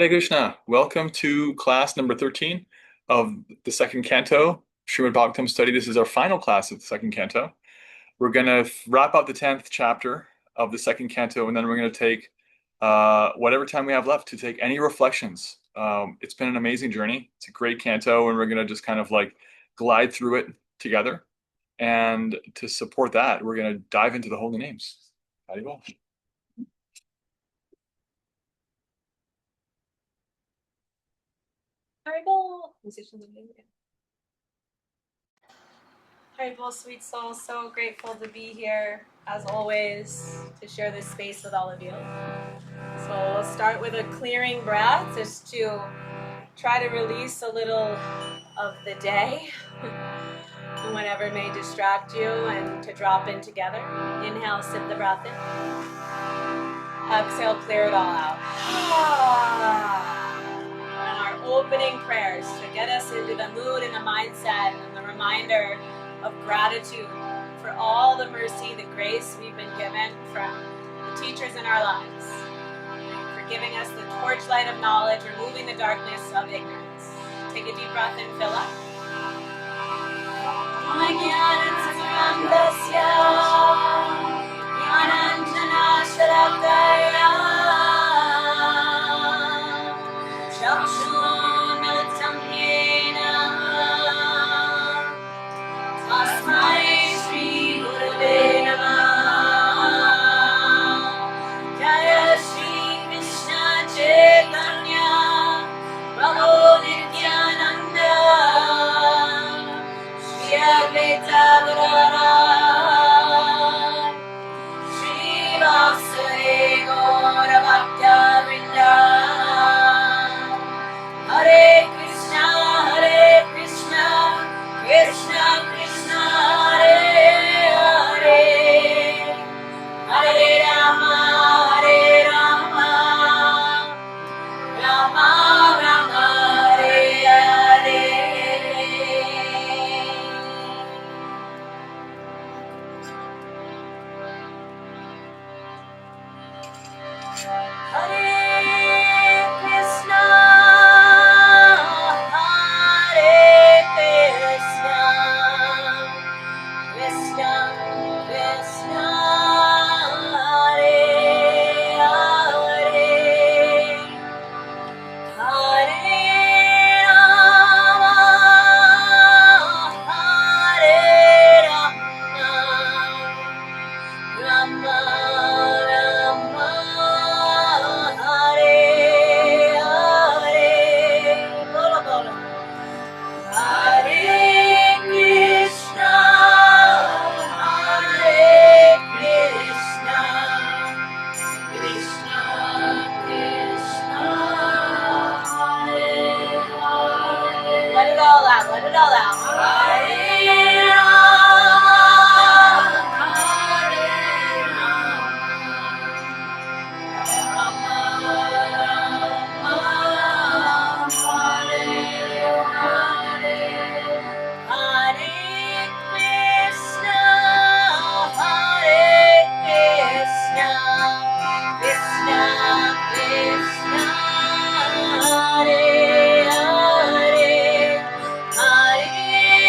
Hare Krishna. Welcome to class number 13 of the second canto, Srimad Bhagavatam study. This is our final class of the second canto. We're going to wrap up the 10th chapter of the second canto, and then we're going to take whatever time we have left to take any reflections. It's been an amazing journey. It's a great canto, and we're going to just kind of like glide through it together. And to support that, we're going to dive into the holy names. Haribol. Haribol. Haribol, sweet soul, so grateful to be here, as always, to share this space with all of you. So we'll start with a clearing breath, just to try to release a little of the day, and whatever may distract you, and to drop in together. Inhale, sip the breath in. Exhale, clear it all out. And our opening prayers to get us into the mood and the mindset and the reminder of gratitude for all the mercy, the grace we've been given from the teachers in our lives, for giving us the torchlight of knowledge, removing the darkness of ignorance. Take a deep breath and fill up. Hare Krishna, Krishna Krishna, Hare Hare, Hare Rama, Rama Rama, Hare Hare. Let it all out. Hare Rama,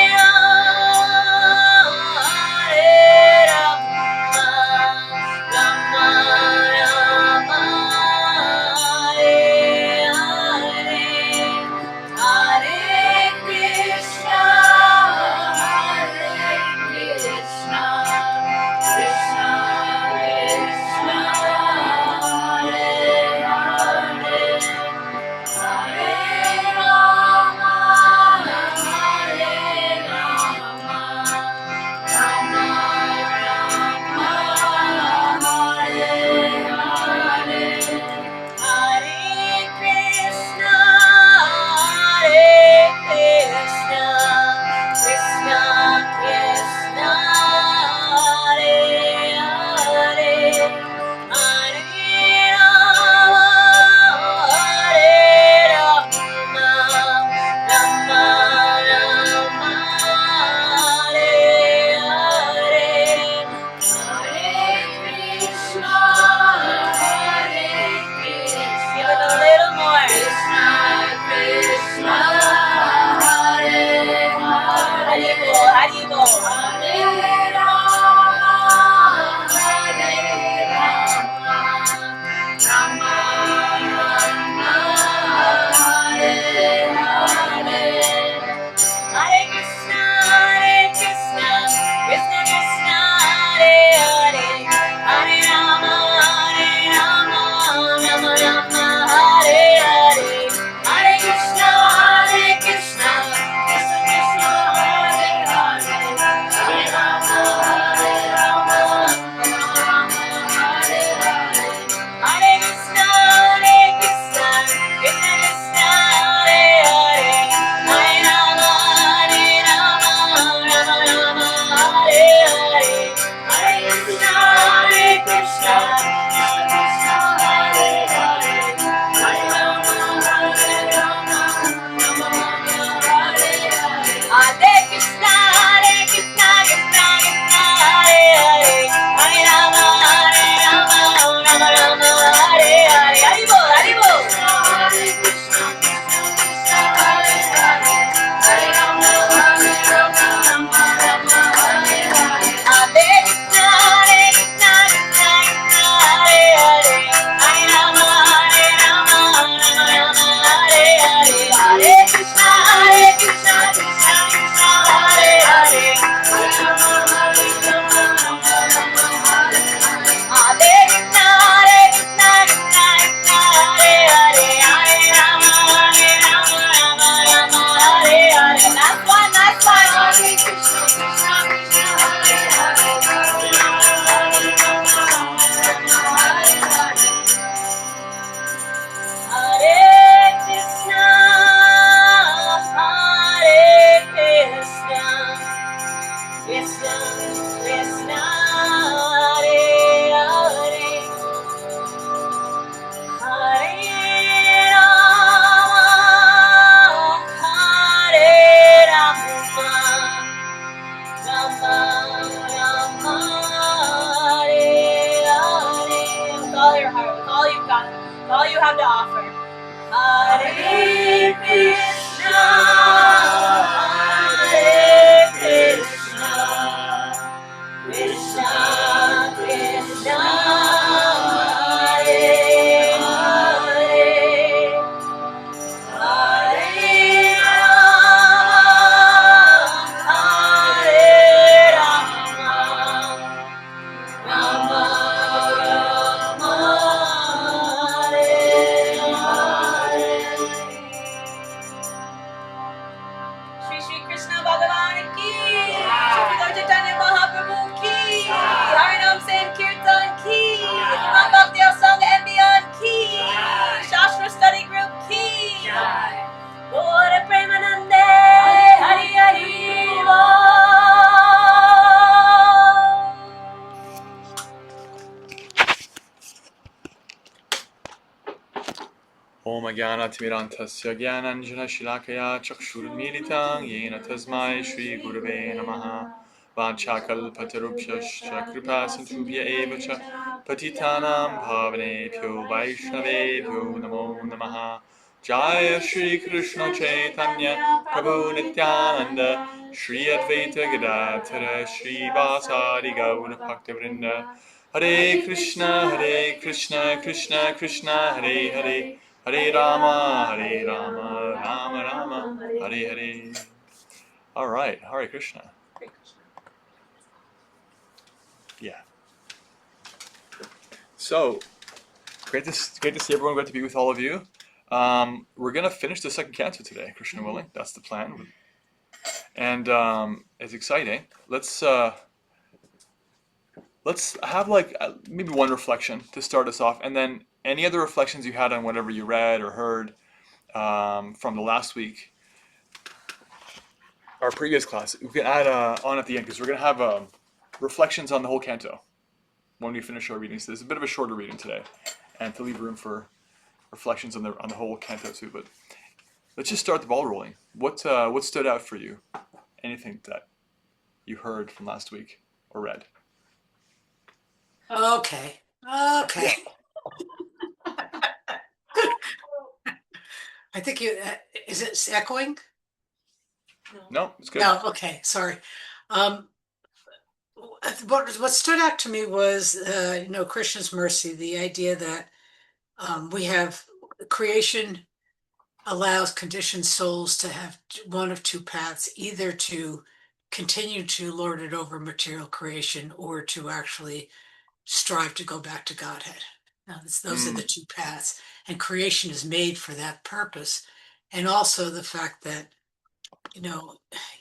Hare Bhagavatam. All you have to offer. Hare Krishna, Hare Krishna, Krishna Krishna, Hare Hare, Hare Rama, Hare Rama, Rama Rama, Hare Hare. Shri Shri Krishna Bhagavan ki, Shri Chaitanya Mahaprabhu ki, Harinam Sankirtan ki, Imam Bhakti Sangha and beyond ki, Shastra Study Group ki, Lord Premanande, Hari Hari Ram. Om Jnanatimirantasya Jnananjana Shilakaya Chakshurmilitam Yena Tasmai Shri Gurave Namaha Vanchakalpatarubhyascha Kripa Sindhubhya Evacha Patitanam Bhavanebhyo Vaishnavebhyo Namo Namaha Jaya Shri Krishna Chaitanya Prabhu Nityananda Shri Advaita Gadadhara Shri Vasari Gaura Bhaktivinoda Hare Krishna Krishna Krishna Hare Hare Hare Rama, Rama Rama, Hare Hare. All right, Hare Krishna. Yeah. So, great to see everyone. Great to be with all of you. We're gonna finish the second canto today, Krishna willing. That's the plan, and it's exciting. Let's have like maybe one reflection to start us off, and then any other reflections you had on whatever you read or heard from the last week. Our previous class, we can add on at the end because we're going to have reflections on the whole canto when we finish our reading. So it's a bit of a shorter reading today, and to leave room for reflections on the whole canto too. But let's just start the ball rolling. What stood out for you? Anything that you heard from last week or read? Okay. Yeah. I think you, is it echoing? No, it's good. No, okay, sorry. What stood out to me was, Krishna's mercy, the idea that we have creation allows conditioned souls to have one of two paths, either to continue to lord it over material creation or to actually strive to go back to Godhead. Now, those are the two paths, and creation is made for that purpose. And also the fact that,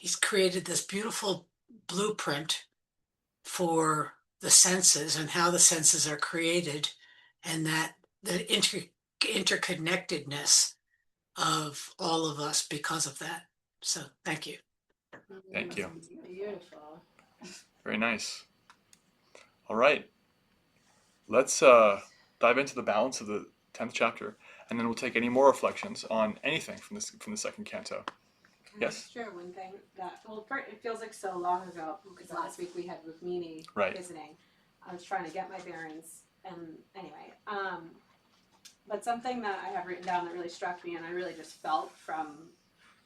he's created this beautiful blueprint for the senses and how the senses are created, and that the interconnectedness of all of us because of that. So thank you. Thank you. Beautiful. Very nice. All right. Let's dive into the balance of the 10th chapter, and then we'll take any more reflections on anything from the second canto. Yes? Sure, one thing it feels like so long ago, because last week we had Rukmini visiting. I was trying to get my bearings, and anyway, but something that I have written down that really struck me, and I really just felt from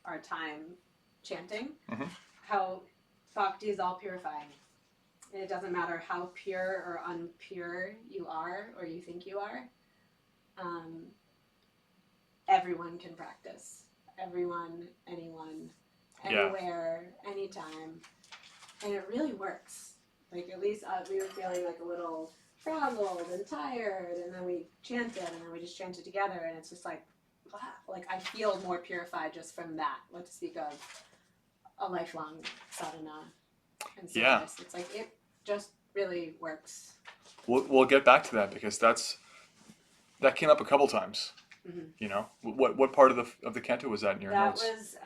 our time chanting, how bhakti is all purifying. And it doesn't matter how pure or unpure you are, or you think you are. Everyone can practice. Everyone, anyone, anywhere, anytime. And it really works. Like, at least we were feeling like a little frazzled and tired, and then we chanted, and then we just chanted together, and it's just like, wow, like I feel more purified just from that, what to speak of a lifelong sadhana and service. It's like, it just really works. We'll get back to that, because that came up a couple times. What part of the canto was that in your notes? That was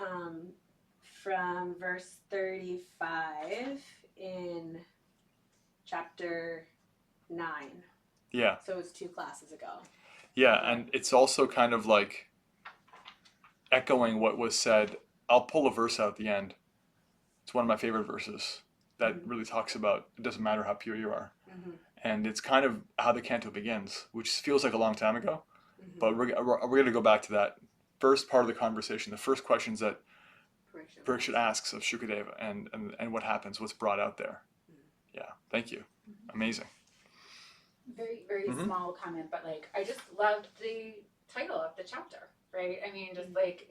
from verse 35 in chapter 9. Yeah. So it was 2 classes ago. Yeah, and it's also kind of like echoing what was said. I'll pull a verse out at the end. It's one of my favorite verses that really talks about it doesn't matter how pure you are. And it's kind of how the canto begins, which feels like a long time ago. But we're going to go back to that first part of the conversation, the first questions that Parikshit asks of Shukadeva, and what happens, what's brought out there. Yeah, thank you. Amazing. Very, very small comment, but like, I just loved the title of the chapter, right? I mean, just like,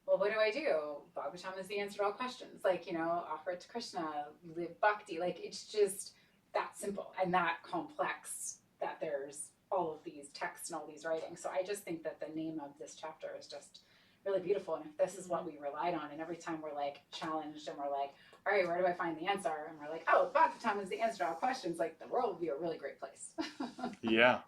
well, what do I do? Bhagavatam is the answer to all questions. Like, offer it to Krishna, live bhakti. Like, it's just that simple and that complex that there's all of these texts and all these writings. So I just think that the name of this chapter is just really beautiful. And if this is what we relied on, and every time we're like challenged and we're like, all right, where do I find the answer? And we're like, oh, Bhagavatam is the answer to all questions. Like, the world would be a really great place. Yeah.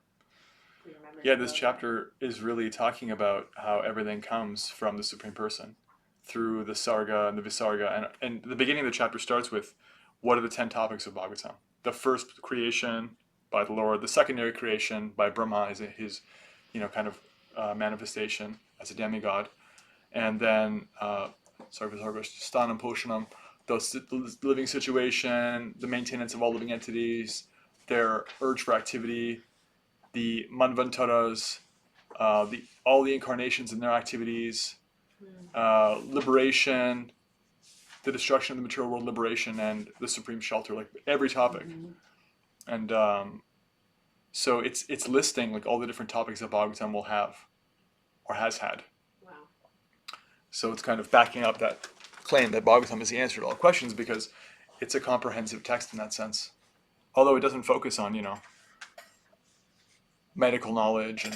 Yeah, this chapter is really talking about how everything comes from the Supreme Person through the Sarga and the Visarga. And the beginning of the chapter starts with, what are the 10 topics of Bhagavatam? The first, creation by the Lord. The secondary creation by Brahma, his kind of manifestation as a demigod. And then, Visarga, Sthanam Poshanam, the living situation, the maintenance of all living entities, their urge for activity, the Manvantaras, all the incarnations and their activities, liberation, the destruction of the material world, liberation, and the supreme shelter, like every topic. And so it's listing like all the different topics that Bhagavatam will have or has had. Wow. So it's kind of backing up that claim that Bhagavatam is the answer to all questions, because it's a comprehensive text in that sense. Although it doesn't focus on, medical knowledge and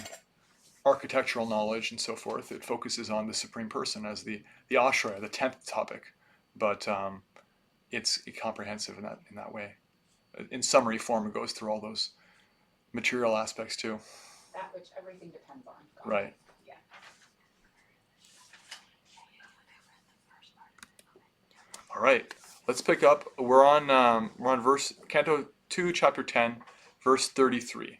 architectural knowledge and so forth. It focuses on the Supreme Person as the ashraya, the 10th topic. But it's comprehensive in that way. In summary form, it goes through all those material aspects too. That which everything depends on. God. Right. Yeah. All right. Let's pick up. We're on verse Canto 2, chapter 10, verse 33.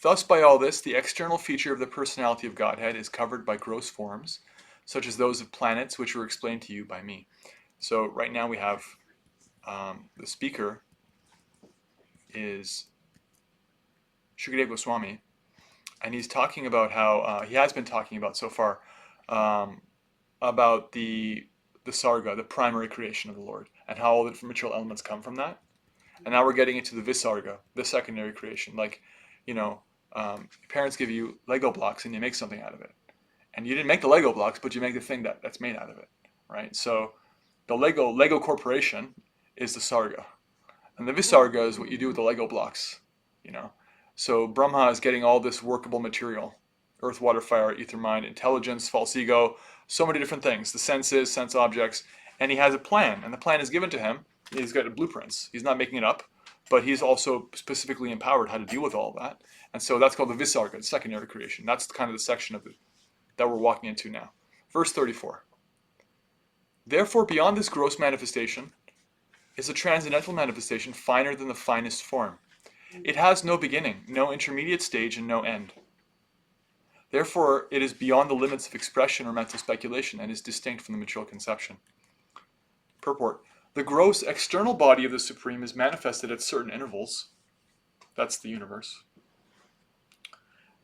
Thus, by all this, the external feature of the personality of Godhead is covered by gross forms, such as those of planets, which were explained to you by me. So right now we have the speaker is Shukadeva Goswami, and he's talking about how he has been talking about so far about the Sarga, the primary creation of the Lord, and how all the different material elements come from that. And now we're getting into the Visarga, the secondary creation. Like, parents give you Lego blocks and you make something out of it. And you didn't make the Lego blocks, but you make the thing that's made out of it, right? So the Lego Corporation is the Sarga. And the Visarga is what you do with the Lego blocks, So Brahma is getting all this workable material: earth, water, fire, ether, mind, intelligence, false ego, so many different things, the senses, sense objects, and he has a plan, and the plan is given to him. He's got blueprints. He's not making it up, but he's also specifically empowered how to deal with all of that. And so that's called the Visarga, the secondary creation. That's kind of the section of it that we're walking into now. Verse 34. Therefore, beyond this gross manifestation is a transcendental manifestation finer than the finest form. It has no beginning, no intermediate stage, and no end. Therefore, it is beyond the limits of expression or mental speculation and is distinct from the material conception. Purport. The gross external body of the Supreme is manifested at certain intervals. That's the universe,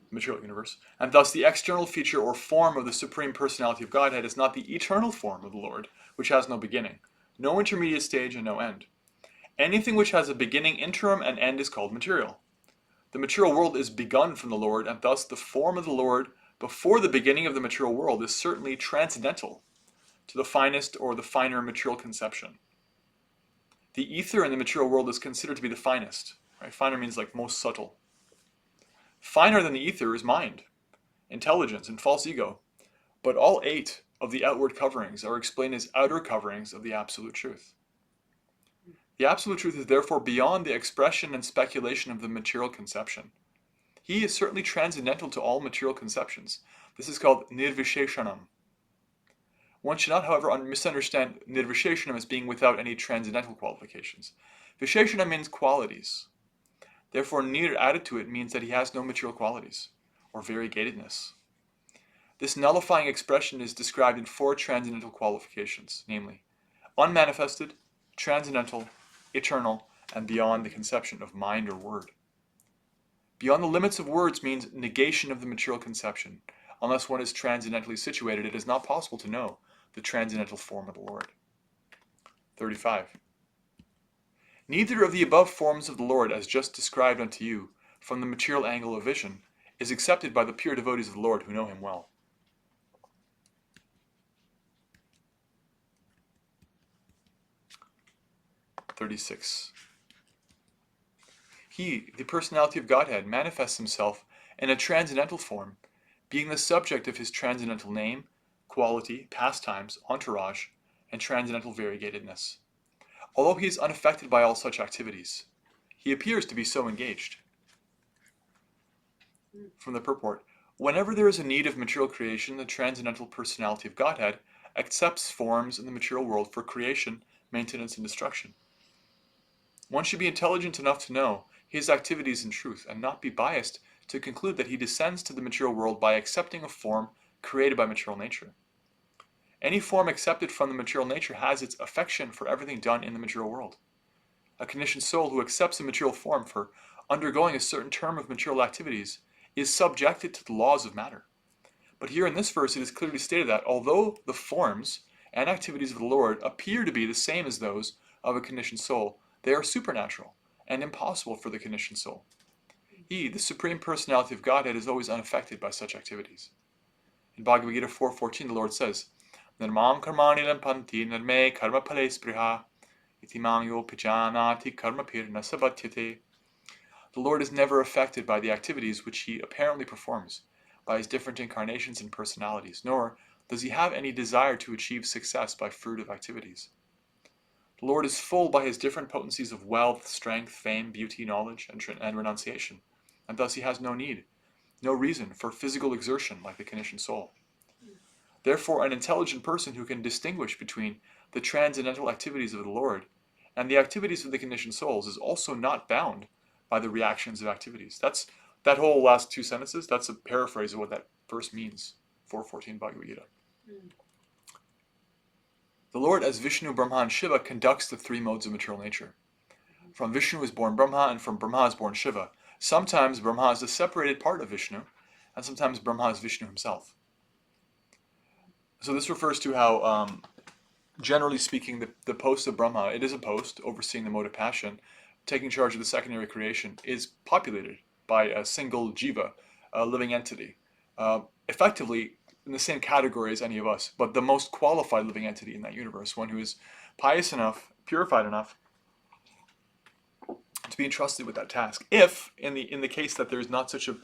the material universe. And thus the external feature or form of the Supreme Personality of Godhead is not the eternal form of the Lord, which has no beginning, no intermediate stage, and no end. Anything which has a beginning, interim, and end is called material. The material world is begun from the Lord, and thus the form of the Lord before the beginning of the material world is certainly transcendental to the finest or the finer material conception. The ether in the material world is considered to be the finest. Right? Finer means like most subtle. Finer than the ether is mind, intelligence, and false ego. But all 8 of the outward coverings are explained as outer coverings of the absolute truth. The absolute truth is therefore beyond the expression and speculation of the material conception. He is certainly transcendental to all material conceptions. This is called nirvisheshanam. One should not, however, misunderstand nirvisheshanam as being without any transcendental qualifications. Visheshanam means qualities. Therefore, nir added to it means that he has no material qualities or variegatedness. This nullifying expression is described in 4 transcendental qualifications, namely, unmanifested, transcendental, eternal, and beyond the conception of mind or word. Beyond the limits of words means negation of the material conception. Unless one is transcendentally situated, it is not possible to know the transcendental form of the Lord. 35. Neither of the above forms of the Lord, as just described unto you, from the material angle of vision, is accepted by the pure devotees of the Lord who know him well. 36. He, the personality of Godhead, manifests himself in a transcendental form, being the subject of his transcendental name, quality, pastimes, entourage, and transcendental variegatedness. Although he is unaffected by all such activities, he appears to be so engaged. From the purport, whenever there is a need of material creation, the transcendental personality of Godhead accepts forms in the material world for creation, maintenance, and destruction. One should be intelligent enough to know his activities in truth, and not be biased to conclude that he descends to the material world by accepting a form created by material nature. Any form accepted from the material nature has its affection for everything done in the material world. A conditioned soul who accepts a material form for undergoing a certain term of material activities is subjected to the laws of matter. But here in this verse it is clearly stated that although the forms and activities of the Lord appear to be the same as those of a conditioned soul, they are supernatural and impossible for the conditioned soul. He, the Supreme Personality of Godhead, is always unaffected by such activities. In Bhagavad Gita 4.14, the Lord says, Nirmam karmani lampanti nirme karma pale spriha itimam yo pijanati karma pirna sabatyate. The Lord is never affected by the activities which he apparently performs, by his different incarnations and personalities, nor does he have any desire to achieve success by fruitive activities. The Lord is full by his different potencies of wealth, strength, fame, beauty, knowledge, and renunciation, and thus he has no need, no reason for physical exertion like the conditioned soul. Therefore, an intelligent person who can distinguish between the transcendental activities of the Lord and the activities of the conditioned souls is also not bound by the reactions of activities. That's that whole last two sentences. That's a paraphrase of what that verse means. 4.14 Bhagavad Gita. The Lord, as Vishnu, Brahma, and Shiva, conducts the three modes of material nature. From Vishnu is born Brahma, and from Brahma is born Shiva. Sometimes Brahma is a separated part of Vishnu, and sometimes Brahma is Vishnu himself. So this refers to how, generally speaking, the post of Brahma, it is a post overseeing the mode of passion, taking charge of the secondary creation, is populated by a single jiva, a living entity, effectively in the same category as any of us, but the most qualified living entity in that universe, one who is pious enough, purified enough to be entrusted with that task. If, in the case that there is not such a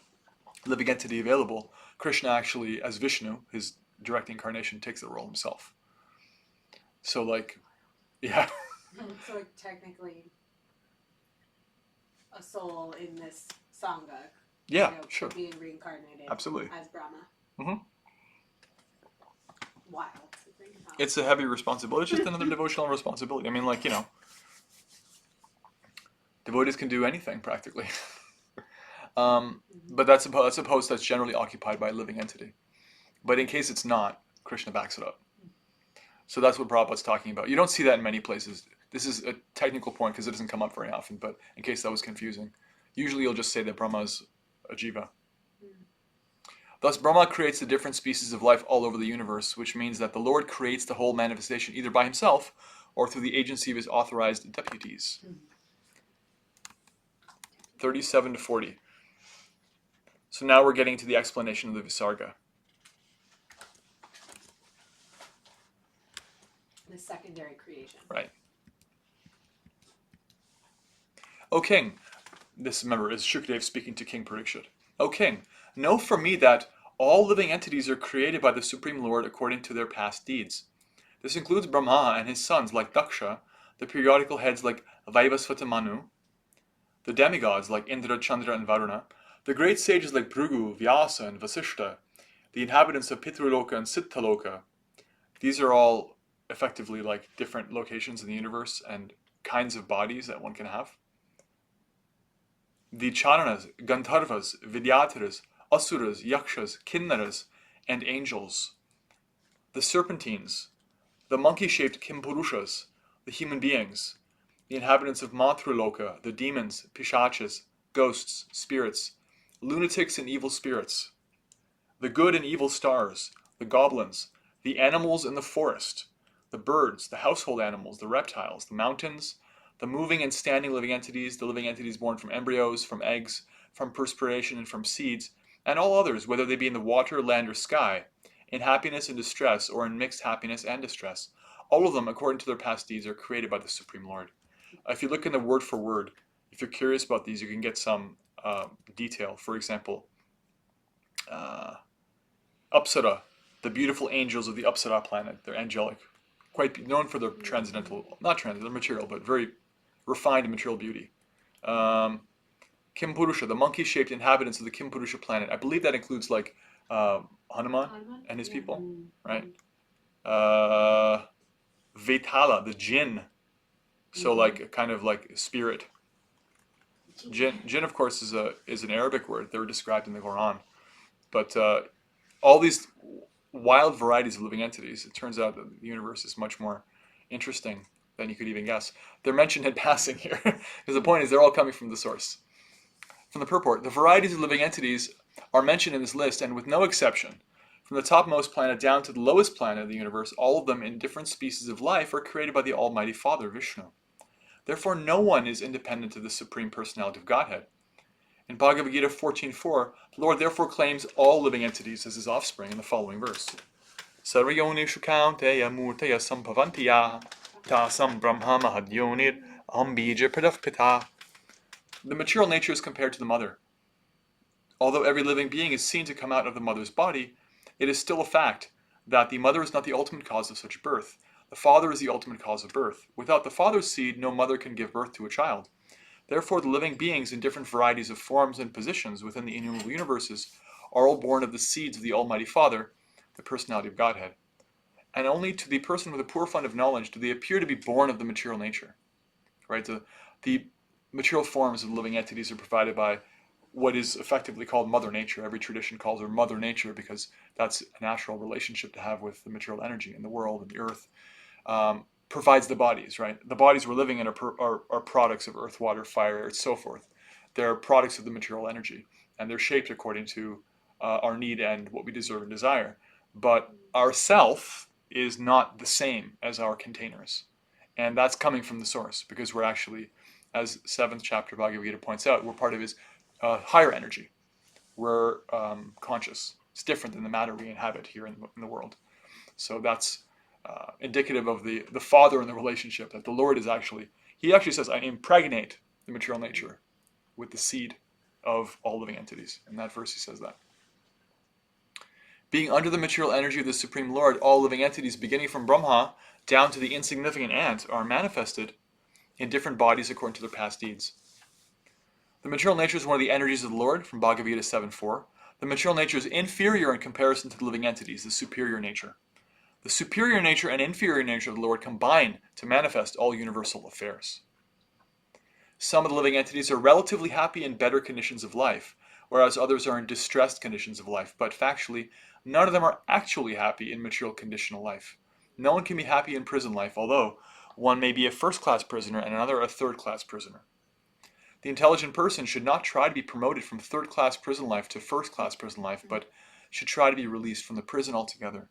living entity available, Krishna actually, as Vishnu, his direct incarnation, takes the role himself. So, yeah. So, technically, a soul in this Sangha, yeah, sure, being reincarnated, absolutely, as Brahma. Mm-hmm. Wild to think about. It's a heavy responsibility. It's just another devotional responsibility. I mean, devotees can do anything practically. But that's a post that's generally occupied by a living entity. But in case it's not, Krishna backs it up. So that's what Prabhupada's talking about. You don't see that in many places. This is a technical point because it doesn't come up very often, but in case that was confusing. Usually you'll just say that Brahma is a jiva. Thus, Brahma creates the different species of life all over the universe, which means that the Lord creates the whole manifestation either by himself or through the agency of his authorized deputies. 37 to 40. So now we're getting to the explanation of the Visarga. The secondary creation. Right. O king, this, remember, is Shukdev speaking to King Parikshit. O king, know from me that all living entities are created by the Supreme Lord according to their past deeds. This includes Brahma and his sons like Daksha, the periodical heads like Vaivasvata Manu, the demigods like Indra, Chandra, and Varuna, the great sages like Bhrigu, Vyasa, and Vasishta, the inhabitants of Pitraloka and Siddhaloka. These are all effectively like different locations in the universe and kinds of bodies that one can have. The Charanas, Gandharvas, Vidyadharas, Asuras, Yakshas, Kinnaras, and angels. The serpentines, the monkey-shaped Kimpurushas, the human beings, the inhabitants of Matruloka, the demons, pishachas, ghosts, spirits, lunatics and evil spirits, the good and evil stars, the goblins, the animals in the forest, the birds, the household animals, the reptiles, the mountains, the moving and standing living entities, the living entities born from embryos, from eggs, from perspiration, and from seeds, and all others, whether they be in the water, land, or sky, in happiness and distress, or in mixed happiness and distress. All of them, according to their past deeds, are created by the Supreme Lord. If you look in the word for word, if you're curious about these, you can get some detail. For example, Apsara, the beautiful angels of the Apsara planet. They're angelic, quite known for their transcendental, not transcendental, material, but very refined material beauty. Kimpurusha, the monkey-shaped inhabitants of the Kimpurusha planet. I believe that includes like Hanuman and his people, right? Vetala, the jinn. So like kind of like spirit. Jinn, of course, is an Arabic word. They're described in the Quran. But all these wild varieties of living entities, it turns out that the universe is much more interesting than you could even guess. They're mentioned in passing here, because the point is they're all coming from the source. From the purport, the varieties of living entities are mentioned in this list, and with no exception, from the topmost planet down to the lowest planet of the universe, all of them in different species of life are created by the Almighty Father, Vishnu. Therefore, no one is independent of the Supreme Personality of Godhead. In Bhagavad Gita 14.4, the Lord therefore claims all living entities as his offspring in the following verse. Sarvayonishu kaunteya murteya sampavantiyah tasam brahma mahadyonir aham bija pradavpita. The material nature is compared to the mother. Although every living being is seen to come out of the mother's body, it is still a fact that the mother is not the ultimate cause of such birth. The father is the ultimate cause of birth. Without the father's seed, no mother can give birth to a child. Therefore, the living beings in different varieties of forms and positions within the innumerable universes are all born of the seeds of the Almighty Father, the personality of Godhead. And only to the person with a poor fund of knowledge do they appear to be born of the material nature. Right? The material forms of living entities are provided by what is effectively called Mother Nature. Every tradition calls her Mother Nature because that's a natural relationship to have with the material energy in the world and the earth. Provides the bodies, right? The bodies we're living in are products of earth, water, fire, air, and so forth. They're products of the material energy, and they're shaped according to our need and what we deserve and desire. But our self is not the same as our containers. And that's coming from the source, because we're actually, as 7th chapter Bhagavad Gita points out, we're part of his higher energy. We're conscious. It's different than the matter we inhabit here in the world. So that's indicative of the Father in the relationship, that the Lord is actually, he actually says, I impregnate the material nature with the seed of all living entities. In that verse he says that. Being under the material energy of the Supreme Lord, all living entities, beginning from Brahma down to the insignificant ant, are manifested in different bodies according to their past deeds. The material nature is one of the energies of the Lord, from Bhagavad Gita 7.4. The material nature is inferior in comparison to the living entities, the superior nature. The superior nature and inferior nature of the Lord combine to manifest all universal affairs. Some of the living entities are relatively happy in better conditions of life, whereas others are in distressed conditions of life. But factually, none of them are actually happy in material conditional life. No one can be happy in prison life, although one may be a first-class prisoner and another a third-class prisoner. The intelligent person should not try to be promoted from third-class prison life to first-class prison life, but should try to be released from the prison altogether.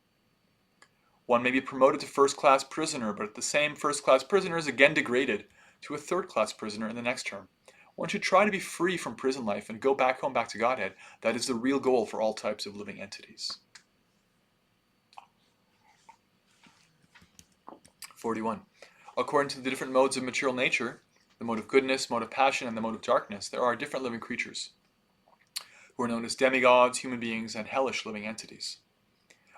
One may be promoted to first-class prisoner, but the same first-class prisoner is again degraded to a third-class prisoner in the next term. One should try to be free from prison life and go back home, back to Godhead. That is the real goal for all types of living entities. 41. According to the different modes of material nature, the mode of goodness, mode of passion, and the mode of darkness, there are different living creatures, who are known as demigods, human beings, and hellish living entities.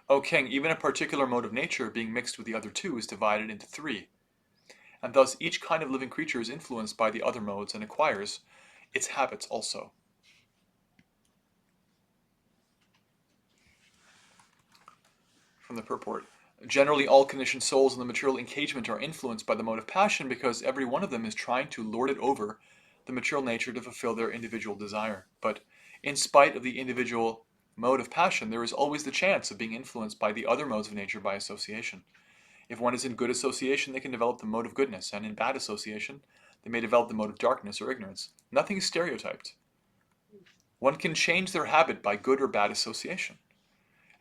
O king, even a particular mode of nature, being mixed with the other two, is divided into 3. And thus each kind of living creature is influenced by the other modes and acquires its habits also. From the purport. Generally, all conditioned souls in the material engagement are influenced by the mode of passion, because every one of them is trying to lord it over the material nature to fulfill their individual desire. But in spite of the individual mode of passion, there is always the chance of being influenced by the other modes of nature by association. If one is in good association, they can develop the mode of goodness, and in bad association, they may develop the mode of darkness or ignorance. Nothing is stereotyped. One can change their habit by good or bad association.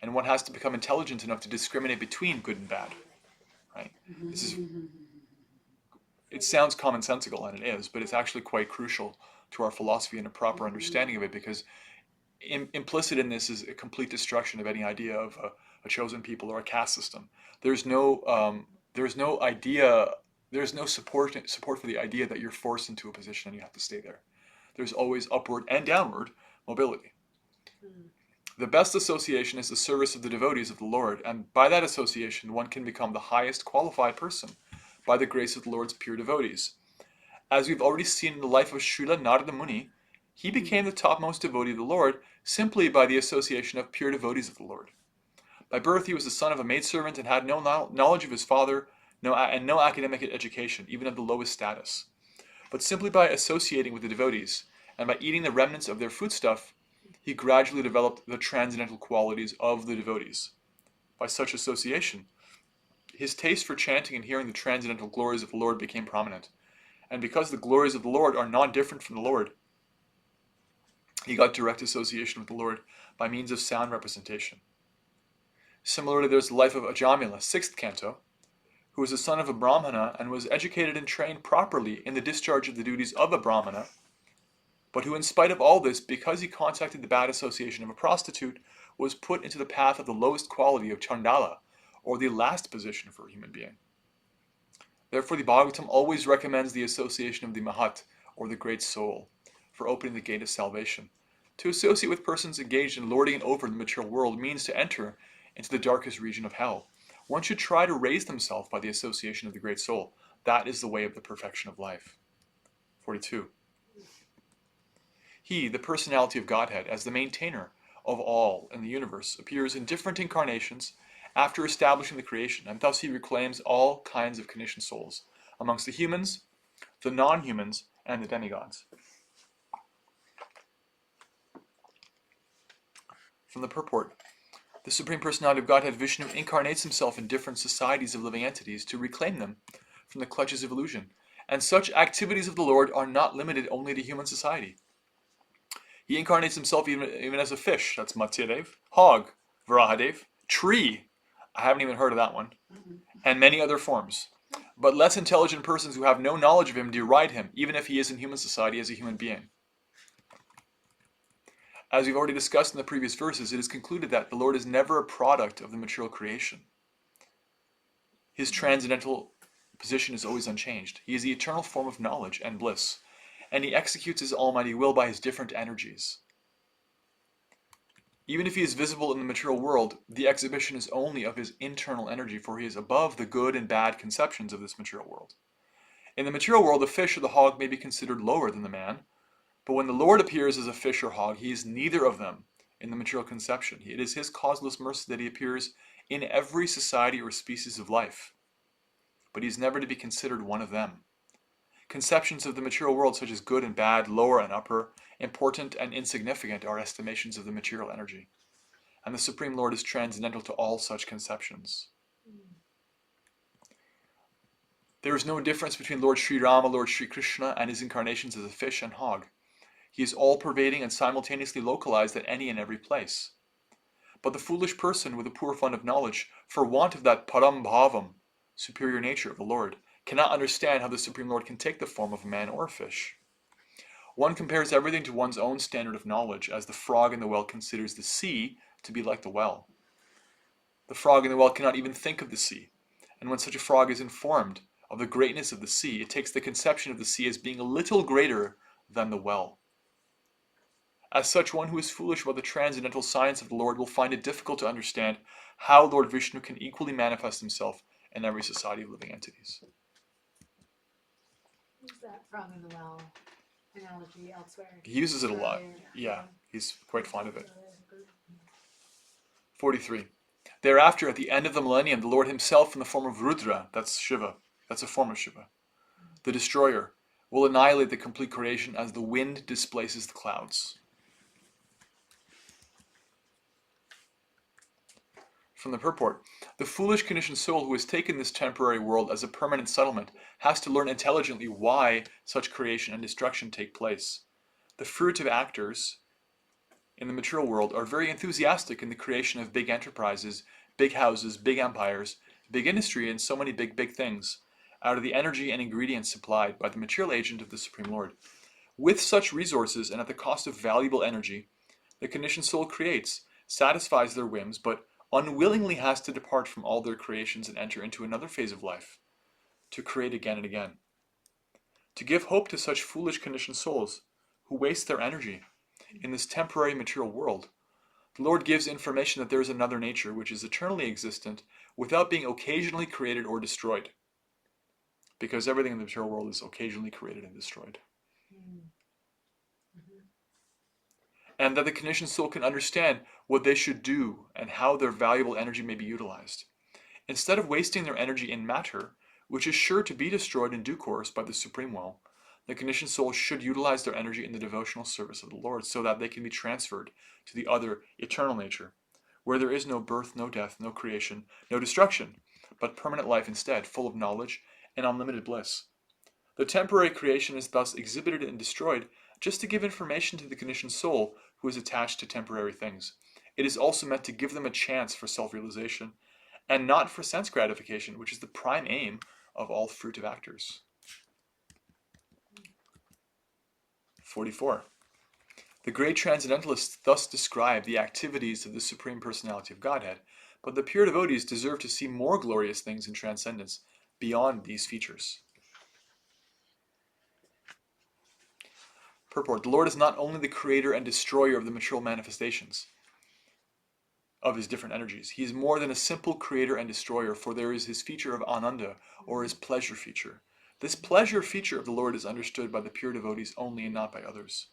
And one has to become intelligent enough to discriminate between good and bad. Right? It sounds commonsensical, and it is, but it's actually quite crucial to our philosophy and a proper understanding of it, because implicit in this is a complete destruction of any idea of a chosen people or a caste system. There's no support for the idea that you're forced into a position and you have to stay there. There's always upward and downward mobility. The best association is the service of the devotees of the Lord, and by that association one can become the highest qualified person by the grace of the Lord's pure devotees. As we've already seen in the life of Srila Narada Muni, he became the topmost devotee of the Lord simply by the association of pure devotees of the Lord. By birth he was the son of a maidservant and had no knowledge of his father, and no academic education, even of the lowest status. But simply by associating with the devotees, and by eating the remnants of their foodstuff, he gradually developed the transcendental qualities of the devotees. By such association, his taste for chanting and hearing the transcendental glories of the Lord became prominent. And because the glories of the Lord are not different from the Lord, he got direct association with the Lord by means of sound representation. Similarly, there's the life of Ajamila, 6th canto, who was the son of a Brahmana and was educated and trained properly in the discharge of the duties of a Brahmana, but who in spite of all this, because he contacted the bad association of a prostitute, was put into the path of the lowest quality of Chandala, or the last position for a human being. Therefore the Bhagavatam always recommends the association of the Mahat, or the great soul, for opening the gate of salvation. To associate with persons engaged in lording over the material world means to enter into the darkest region of hell. One should try to raise themselves by the association of the great soul. That is the way of the perfection of life. 42. He, the personality of Godhead, as the maintainer of all in the universe, appears in different incarnations after establishing the creation, and thus he reclaims all kinds of conditioned souls, amongst the humans, the non-humans, and the demigods. From the purport, the Supreme Personality of Godhead, Vishnu, incarnates himself in different societies of living entities to reclaim them from the clutches of illusion. And such activities of the Lord are not limited only to human society. He incarnates himself even as a fish, that's Matsyadev, hog, Varahadev, tree, I haven't even heard of that one, and many other forms. But less intelligent persons who have no knowledge of him deride him, even if he is in human society as a human being. As we've already discussed in the previous verses, it is concluded that the Lord is never a product of the material creation. His transcendental position is always unchanged. He is the eternal form of knowledge and bliss, and he executes his almighty will by his different energies. Even if he is visible in the material world, the exhibition is only of his internal energy, for he is above the good and bad conceptions of this material world. In the material world, the fish or the hog may be considered lower than the man, but when the Lord appears as a fish or hog, he is neither of them in the material conception. It is his causeless mercy that he appears in every society or species of life, but he is never to be considered one of them. Conceptions of the material world, such as good and bad, lower and upper, important and insignificant, are estimations of the material energy. And the Supreme Lord is transcendental to all such conceptions. There is no difference between Lord Sri Rama, Lord Sri Krishna, and his incarnations as a fish and hog. He is all-pervading and simultaneously localized at any and every place. But the foolish person with a poor fund of knowledge, for want of that param bhavam, superior nature of the Lord, cannot understand how the Supreme Lord can take the form of a man or a fish. One compares everything to one's own standard of knowledge, as the frog in the well considers the sea to be like the well. The frog in the well cannot even think of the sea, and when such a frog is informed of the greatness of the sea, it takes the conception of the sea as being a little greater than the well. As such, one who is foolish about the transcendental science of the Lord will find it difficult to understand how Lord Vishnu can equally manifest himself in every society of living entities. Use that frog in the well analogy elsewhere. He uses it a lot. Yeah, he's quite fond of it. 43. Thereafter, at the end of the millennium, the Lord himself in the form of Rudra, that's Shiva, that's a form of Shiva, the destroyer, will annihilate the complete creation as the wind displaces the clouds. From the purport, the foolish conditioned soul who has taken this temporary world as a permanent settlement has to learn intelligently why such creation and destruction take place. The fruitive actors in the material world are very enthusiastic in the creation of big enterprises, big houses, big empires, big industry, and so many big things out of the energy and ingredients supplied by the material agent of the Supreme Lord. With such resources and at the cost of valuable energy, the conditioned soul creates, satisfies their whims, but unwillingly has to depart from all their creations and enter into another phase of life, to create again and again. To give hope to such foolish conditioned souls who waste their energy in this temporary material world, the Lord gives information that there is another nature which is eternally existent without being occasionally created or destroyed. Because everything in the material world is occasionally created and destroyed. And that the conditioned soul can understand what they should do and how their valuable energy may be utilized. Instead of wasting their energy in matter, which is sure to be destroyed in due course by the Supreme Will, the conditioned soul should utilize their energy in the devotional service of the Lord so that they can be transferred to the other eternal nature, where there is no birth, no death, no creation, no destruction, but permanent life instead, full of knowledge and unlimited bliss. The temporary creation is thus exhibited and destroyed just to give information to the conditioned soul who is attached to temporary things. It is also meant to give them a chance for self-realization, and not for sense gratification, which is the prime aim of all fruitive actors. 44. The great transcendentalists thus describe the activities of the Supreme Personality of Godhead, but the pure devotees deserve to see more glorious things in transcendence beyond these features. Purport. The Lord is not only the creator and destroyer of the material manifestations of his different energies. He is more than a simple creator and destroyer, for there is his feature of ananda, or his pleasure feature. This pleasure feature of the Lord is understood by the pure devotees only and not by others.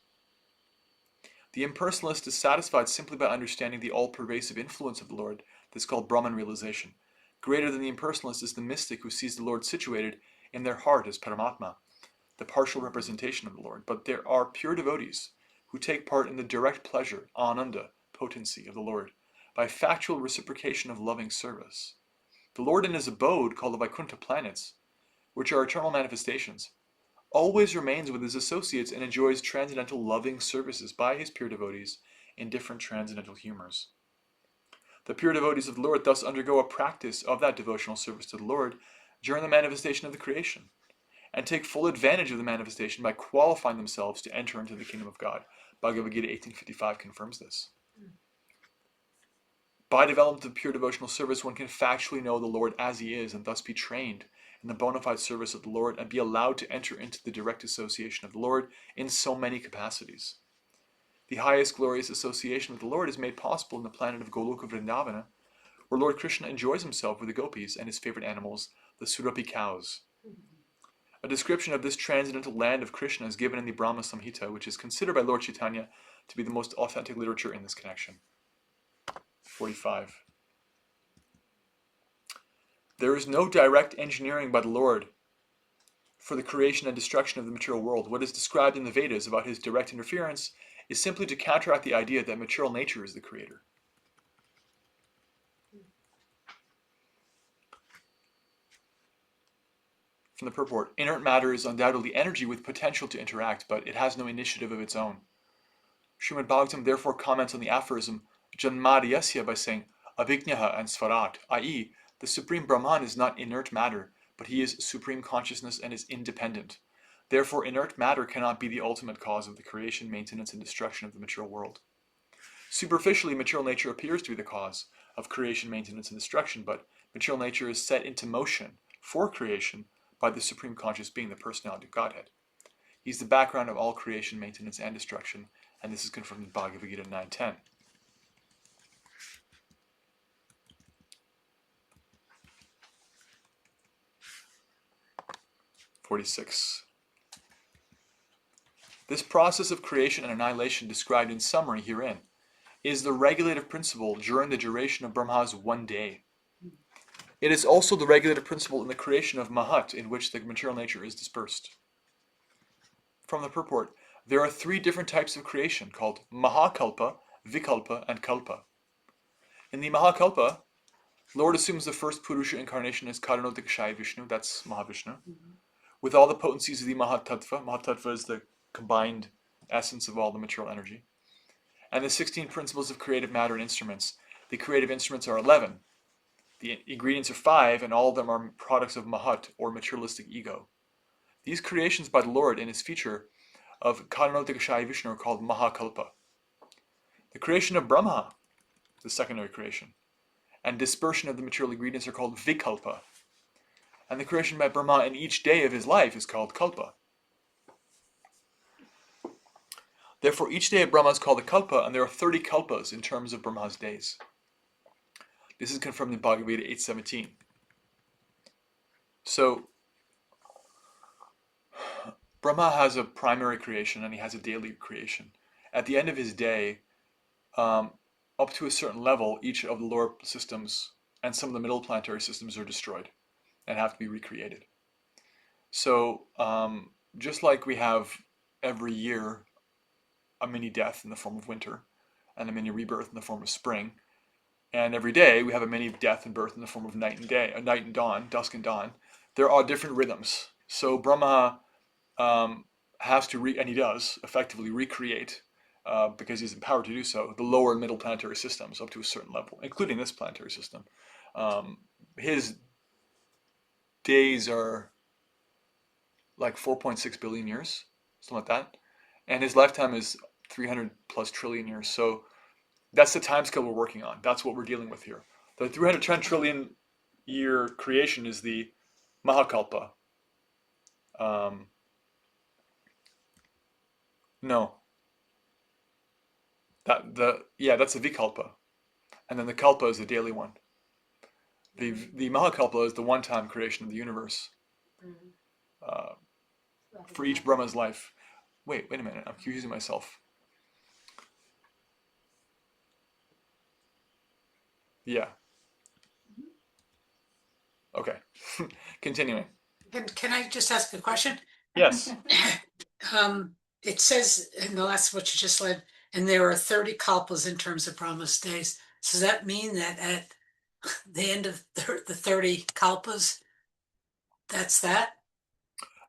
The impersonalist is satisfied simply by understanding the all-pervasive influence of the Lord. This is called Brahman realization. Greater than the impersonalist is the mystic who sees the Lord situated in their heart as Paramatma, the partial representation of the Lord. But there are pure devotees who take part in the direct pleasure, ananda, potency of the Lord, by factual reciprocation of loving service. The Lord in his abode, called the Vaikuntha planets, which are eternal manifestations, always remains with his associates and enjoys transcendental loving services by his pure devotees in different transcendental humors. The pure devotees of the Lord thus undergo a practice of that devotional service to the Lord during the manifestation of the creation, and take full advantage of the manifestation by qualifying themselves to enter into the kingdom of God. Bhagavad Gita 1855 confirms this. By development of pure devotional service, one can factually know the Lord as he is and thus be trained in the bona fide service of the Lord and be allowed to enter into the direct association of the Lord in so many capacities. The highest glorious association with the Lord is made possible in the planet of Goloka Vrindavana, where Lord Krishna enjoys himself with the gopis and his favorite animals, the Surapi cows. A description of this transcendental land of Krishna is given in the Brahma Samhita, which is considered by Lord Chaitanya to be the most authentic literature in this connection. 45. There is no direct engineering by the Lord for the creation and destruction of the material world. What is described in the Vedas about his direct interference is simply to counteract the idea that material nature is the creator. From the purport, inert matter is undoubtedly energy with potential to interact, but it has no initiative of its own. Srimad Bhagavatam therefore comments on the aphorism Janmadhyasya by saying Avijñaha and Svarat, i.e., the Supreme Brahman is not inert matter, but he is supreme consciousness and is independent. Therefore, inert matter cannot be the ultimate cause of the creation, maintenance, and destruction of the material world. Superficially, material nature appears to be the cause of creation, maintenance, and destruction, but material nature is set into motion for creation by the Supreme Conscious Being, the Personality of Godhead. He's the background of all creation, maintenance, and destruction, and this is confirmed in Bhagavad Gita 9.10. 46. This process of creation and annihilation described in summary herein is the regulative principle during the duration of Brahma's one day. It is also the regulative principle in the creation of Mahat, in which the material nature is dispersed. From the purport, there are three different types of creation called Mahakalpa, Vikalpa, and Kalpa. In the Mahakalpa, Lord assumes the first Purusha incarnation as Karanodikashaya Vishnu, that's Mahavishnu, Mhm. with all the potencies of the Mahatattva. Mahatattva is the combined essence of all the material energy. And the 16 principles of creative matter and instruments. The creative instruments are 11. The ingredients are 5, and all of them are products of Mahat, or materialistic ego. These creations by the Lord in his feature of Karanodikashaya Vishnu are called Mahakalpa. The creation of Brahma, the secondary creation, and dispersion of the material ingredients are called Vikalpa. And the creation by Brahma in each day of his life is called Kalpa. Therefore, each day of Brahma is called a Kalpa, and there are 30 Kalpas in terms of Brahma's days. This is confirmed in Bhagavad Gita 8:17. So, Brahma has a primary creation and he has a daily creation. At the end of his day, up to a certain level, each of the lower systems and some of the middle planetary systems are destroyed and have to be recreated. So, just like we have every year a mini death in the form of winter and a mini rebirth in the form of spring, and every day we have a mini death and birth in the form of night and day, night and dawn, dusk and dawn. There are different rhythms. So Brahma has to, and he does effectively recreate, because he's empowered to do so, the lower and middle planetary systems up to a certain level, including this planetary system. His days are like 4.6 billion years, something like that, and his lifetime is 300 plus trillion years. So that's the time scale we're working on. That's what we're dealing with here. The 310 trillion year creation is the Mahakalpa. No, that's the Vikalpa, and then the Kalpa is the daily one. The Mahakalpa is the one-time creation of the universe, Mhm. uh, So that for is each Brahma's life. Wait a minute. I'm confusing myself. Yeah. Okay. Continuing. Can I just ask a question? Yes. It says in the last what you just read, and there are 30 kalpas in terms of Brahma's days. So does that mean that at the end of the 30 kalpas, that's that?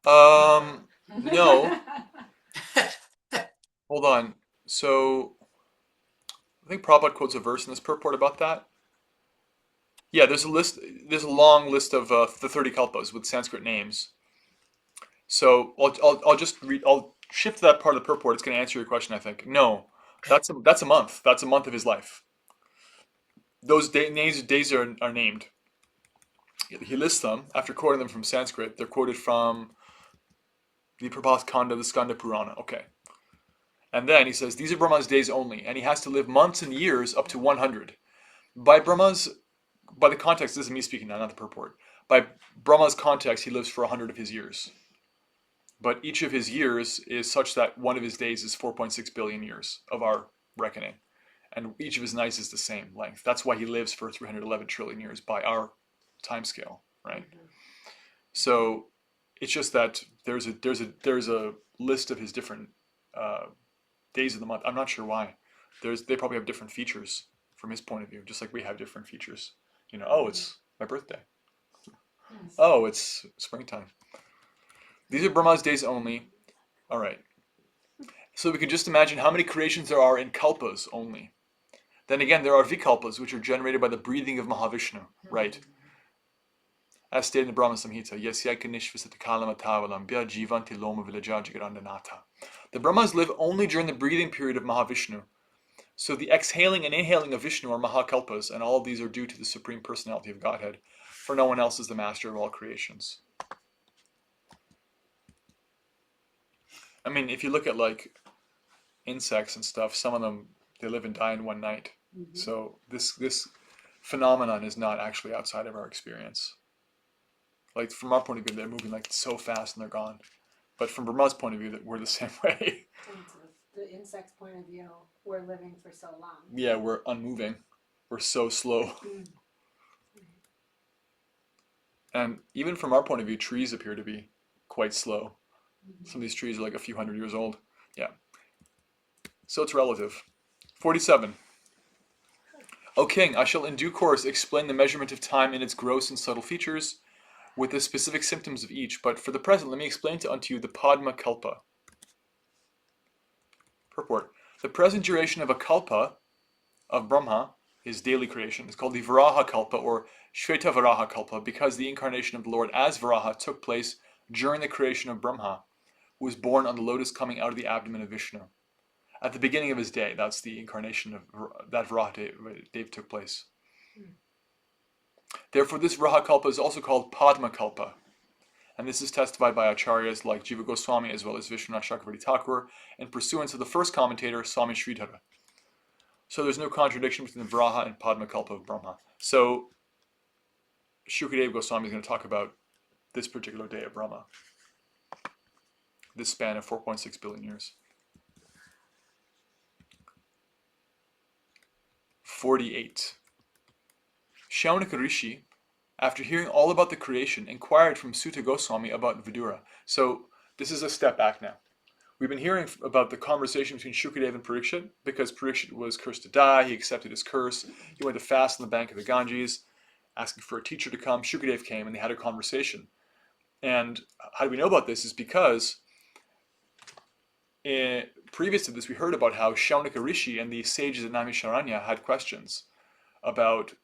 No. Hold on. So I think Prabhupada quotes a verse in this purport about that. Yeah, there's a list. There's a long list of the 30 kalpas with Sanskrit names. So I'll just read. I'll shift to that part of the purport. It's going to answer your question, I think. No, that's a month. That's a month of his life. Those days are named. He lists them after quoting them from Sanskrit. They're quoted from the Prabhat Khanda, the Skanda Purana. Okay. And then he says, these are Brahma's days only, and he has to live months and years up to 100. By the context, this is me speaking now, not the purport. By Brahma's context, he lives for 100 of his years. But each of his years is such that one of his days is 4.6 billion years of our reckoning. And each of his nights is the same length. That's why he lives for 311 trillion years by our time scale, right? Mhm. So it's just that there's a list of his different days of the month. I'm not sure why. They probably have different features from his point of view, just like we have different features. Oh, it's my birthday. Yes. Oh, it's springtime. These are Brahma's days only. All right. So we can just imagine how many creations there are in kalpas only. Then again, there are vikalpas, which are generated by the breathing of Mahavishnu, right? As stated in the Brahma Samhita, jivanti loma vilajajigarandanata. The Brahmas live only during the breathing period of Mahavishnu. So the exhaling and inhaling of Vishnu are Mahakalpas, and all of these are due to the Supreme Personality of Godhead, for no one else is the master of all creations. I mean, if you look at like insects and stuff, some of them, they live and die in one night. Mhm. So this phenomenon is not actually outside of our experience. Like from our point of view, they're moving like so fast and they're gone. But from Brahma's point of view, that we're the same way. And so the insect's point of view, we're living for so long. Yeah, we're unmoving. We're so slow. Mm. And even from our point of view, trees appear to be quite slow. Mhm. Some of these trees are like a few hundred years old. Yeah. So it's relative. 47. O king, I shall in due course explain the measurement of time in its gross and subtle features, with the specific symptoms of each, but for the present let me explain unto you the Padma Kalpa. Purport. The present duration of a kalpa, of Brahma, his daily creation, is called the Varaha Kalpa, or Shveta Varaha Kalpa, because the incarnation of the Lord as Varaha took place during the creation of Brahma, who was born on the lotus coming out of the abdomen of Vishnu. At the beginning of his day, that's the incarnation of that Varaha Dev took place. Therefore, this Varaha Kalpa is also called Padma Kalpa, and this is testified by acharyas like Jiva Goswami as well as Vishwanath Chakravarti Thakur in pursuance of the first commentator, Swami Sridhara. So there's no contradiction between the Varaha and Padma Kalpa of Brahma. So Shukadeva Goswami is going to talk about this particular day of Brahma, this span of 4.6 billion years. 48. Shaunaka Rishi, after hearing all about the creation, inquired from Sutta Goswami about Vidura. So this is a step back now. We've been hearing about the conversation between Shukadeva and Parikshit, because Parikshit was cursed to die. He accepted his curse. He went to fast on the bank of the Ganges, asking for a teacher to come. Shukadeva came and they had a conversation. And how do we know about this? Is because previous to this, we heard about how Shaunaka Rishi and the sages at Naimisharanya had questions about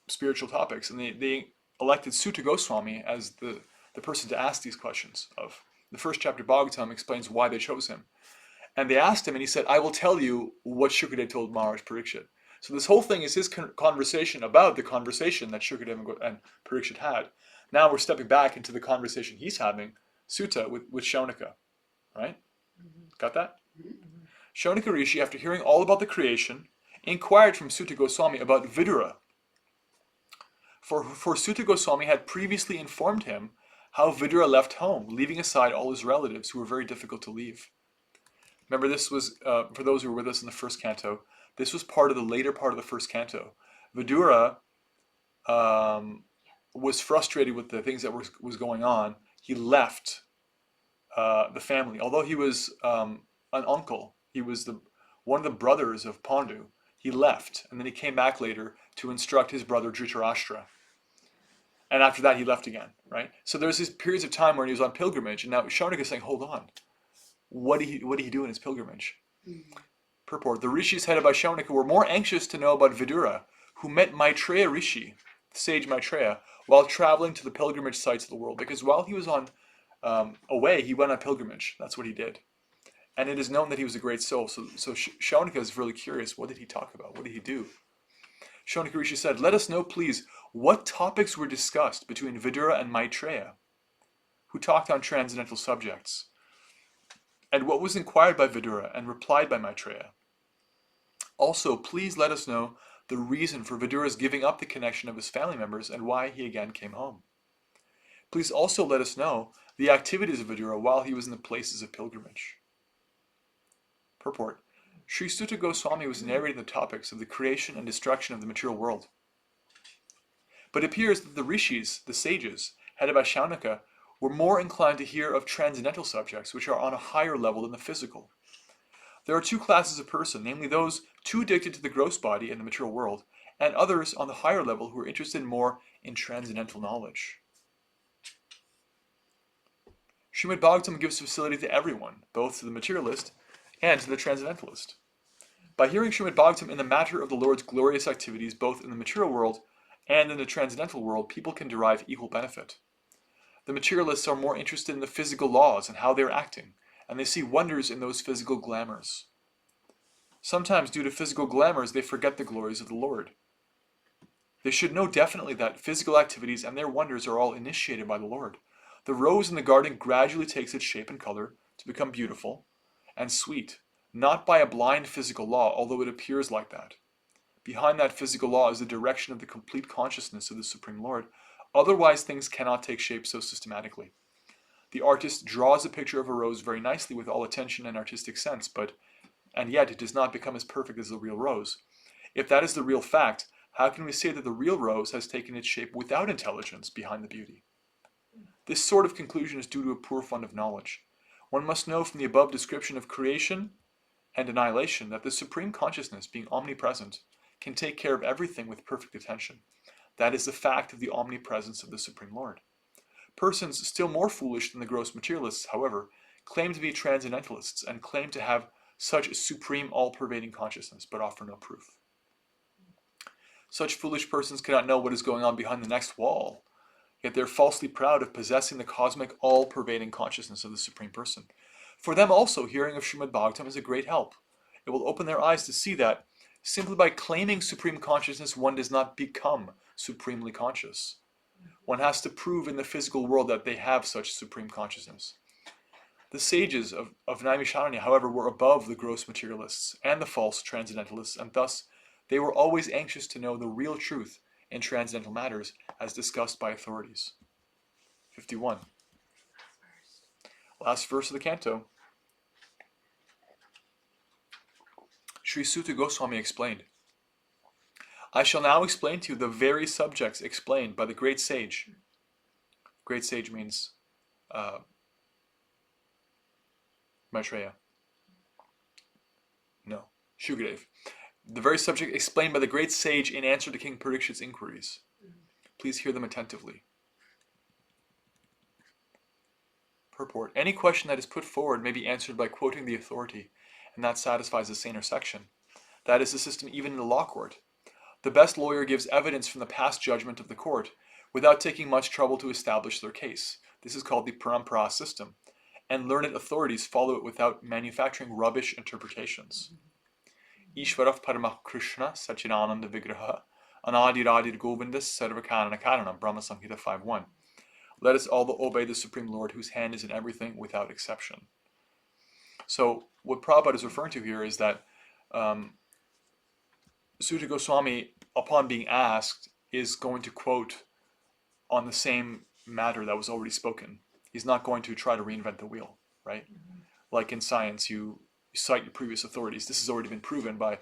spiritual topics, and they elected Sutta Goswami as the person to ask these questions of. The first chapter of Bhagavatam explains why they chose him. And they asked him, and he said, I will tell you what Shukadeva told Maharaj Parikshit. So this whole thing is his conversation about the conversation that Shukadeva and Parikshit had. Now we're stepping back into the conversation he's having, Sutta, with Shaunaka. Right? Got that? Shaunaka Rishi, after hearing all about the creation, inquired from Sutta Goswami about Vidura. For Sutta Goswami had previously informed him how Vidura left home, leaving aside all his relatives who were very difficult to leave. Remember, this was, for those who were with us in the first canto, this was part of the later part of the first canto. Vidura was frustrated with the things that was going on. He left the family. Although he was an uncle, he was one of the brothers of Pandu. He left, and then he came back later to instruct his brother Dhritarashtra. And after that, he left again, right? So there's these periods of time where he was on pilgrimage, and now Shaunaka is saying, hold on, what did he do in his pilgrimage? Purport, the rishis headed by Shaunaka were more anxious to know about Vidura, who met Maitreya Rishi, sage Maitreya, while traveling to the pilgrimage sites of the world. Because while he was on away, he went on pilgrimage. That's what he did. And it is known that he was a great soul. So Shaunaka is really curious. What did he talk about? What did he do? Shaunaka Rishi said, let us know, please, what topics were discussed between Vidura and Maitreya, who talked on transcendental subjects, and what was inquired by Vidura and replied by Maitreya. Also, please let us know the reason for Vidura's giving up the connection of his family members and why he again came home. Please also let us know the activities of Vidura while he was in the places of pilgrimage. Purport. Sri Sutta Goswami was narrating the topics of the creation and destruction of the material world. But it appears that the rishis, the sages, headed by Shaunaka, were more inclined to hear of transcendental subjects which are on a higher level than the physical. There are two classes of person, namely those too addicted to the gross body and the material world, and others on the higher level who are interested more in transcendental knowledge. Srimad Bhagavatam gives facility to everyone, both to the materialist and to the transcendentalist. By hearing Srimad Bhagavatam in the matter of the Lord's glorious activities both in the material world and in the transcendental world, people can derive equal benefit. The materialists are more interested in the physical laws and how they are acting, and they see wonders in those physical glamours. Sometimes, due to physical glamours, they forget the glories of the Lord. They should know definitely that physical activities and their wonders are all initiated by the Lord. The rose in the garden gradually takes its shape and color to become beautiful and sweet, not by a blind physical law, although it appears like that. Behind that physical law is the direction of the complete consciousness of the Supreme Lord. Otherwise, things cannot take shape so systematically. The artist draws a picture of a rose very nicely with all attention and artistic sense, and yet it does not become as perfect as the real rose. If that is the real fact, how can we say that the real rose has taken its shape without intelligence behind the beauty? This sort of conclusion is due to a poor fund of knowledge. One must know from the above description of creation and annihilation that the Supreme Consciousness, being omnipresent, can take care of everything with perfect attention. That is the fact of the omnipresence of the Supreme Lord. Persons still more foolish than the gross materialists, however, claim to be transcendentalists and claim to have such supreme all-pervading consciousness, but offer no proof. Such foolish persons cannot know what is going on behind the next wall, yet they are falsely proud of possessing the cosmic all-pervading consciousness of the Supreme Person. For them also, hearing of Srimad Bhagavatam is a great help. It will open their eyes to see that, simply by claiming supreme consciousness, one does not become supremely conscious. One has to prove in the physical world that they have such supreme consciousness. The sages of Naimisharanya, however, were above the gross materialists and the false transcendentalists, and thus they were always anxious to know the real truth in transcendental matters as discussed by authorities. 51. Last verse of the canto. Sri Suta Goswami explained, I shall now explain to you the very subjects explained by the great sage. Great sage means Maitreya. No, Shukadev. The very subject explained by the great sage in answer to King Parikshit's inquiries. Please hear them attentively. Purport. Any question that is put forward may be answered by quoting the authority, and that satisfies the saner section. That is the system even in the law court. The best lawyer gives evidence from the past judgment of the court, without taking much trouble to establish their case. This is called the parampara system, and learned authorities follow it without manufacturing rubbish interpretations. Ishvarav Paramah Krishna Sachidananda Vigraha Anadiradir Govindas Sarvakarana Karanam Brahma Samhita 5.1. Let us all obey the Supreme Lord, whose hand is in everything without exception. So what Prabhupada is referring to here is that Suta Goswami, upon being asked, is going to quote on the same matter that was already spoken. He's not going to try to reinvent the wheel, right? Like in science, you cite your previous authorities. This has already been proven by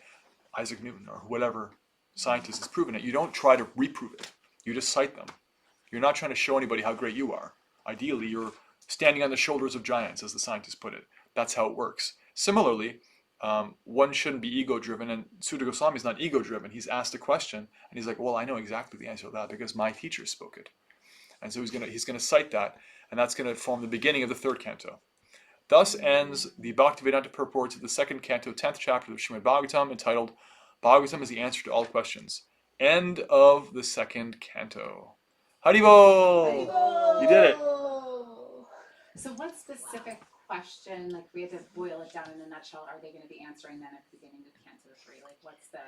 Isaac Newton or whatever scientist has proven it. You don't try to reprove it. You just cite them. You're not trying to show anybody how great you are. Ideally, you're standing on the shoulders of giants, as the scientists put it. That's how it works. Similarly, one shouldn't be ego-driven, and Suta Goswami is not ego-driven. He's asked a question, and he's like, well, I know exactly the answer to that because my teacher spoke it. And so he's gonna cite that, and that's going to form the beginning of the third canto. Thus ends the Bhaktivedanta purports of the second canto, 10th chapter of Srimad Bhagavatam, entitled Bhagavatam is the answer to all questions. End of the second canto. Haribol! You did it. So what specific question, like we had to boil it down in a nutshell, are they going to be answering then at the beginning of Canto 3? Like what's the...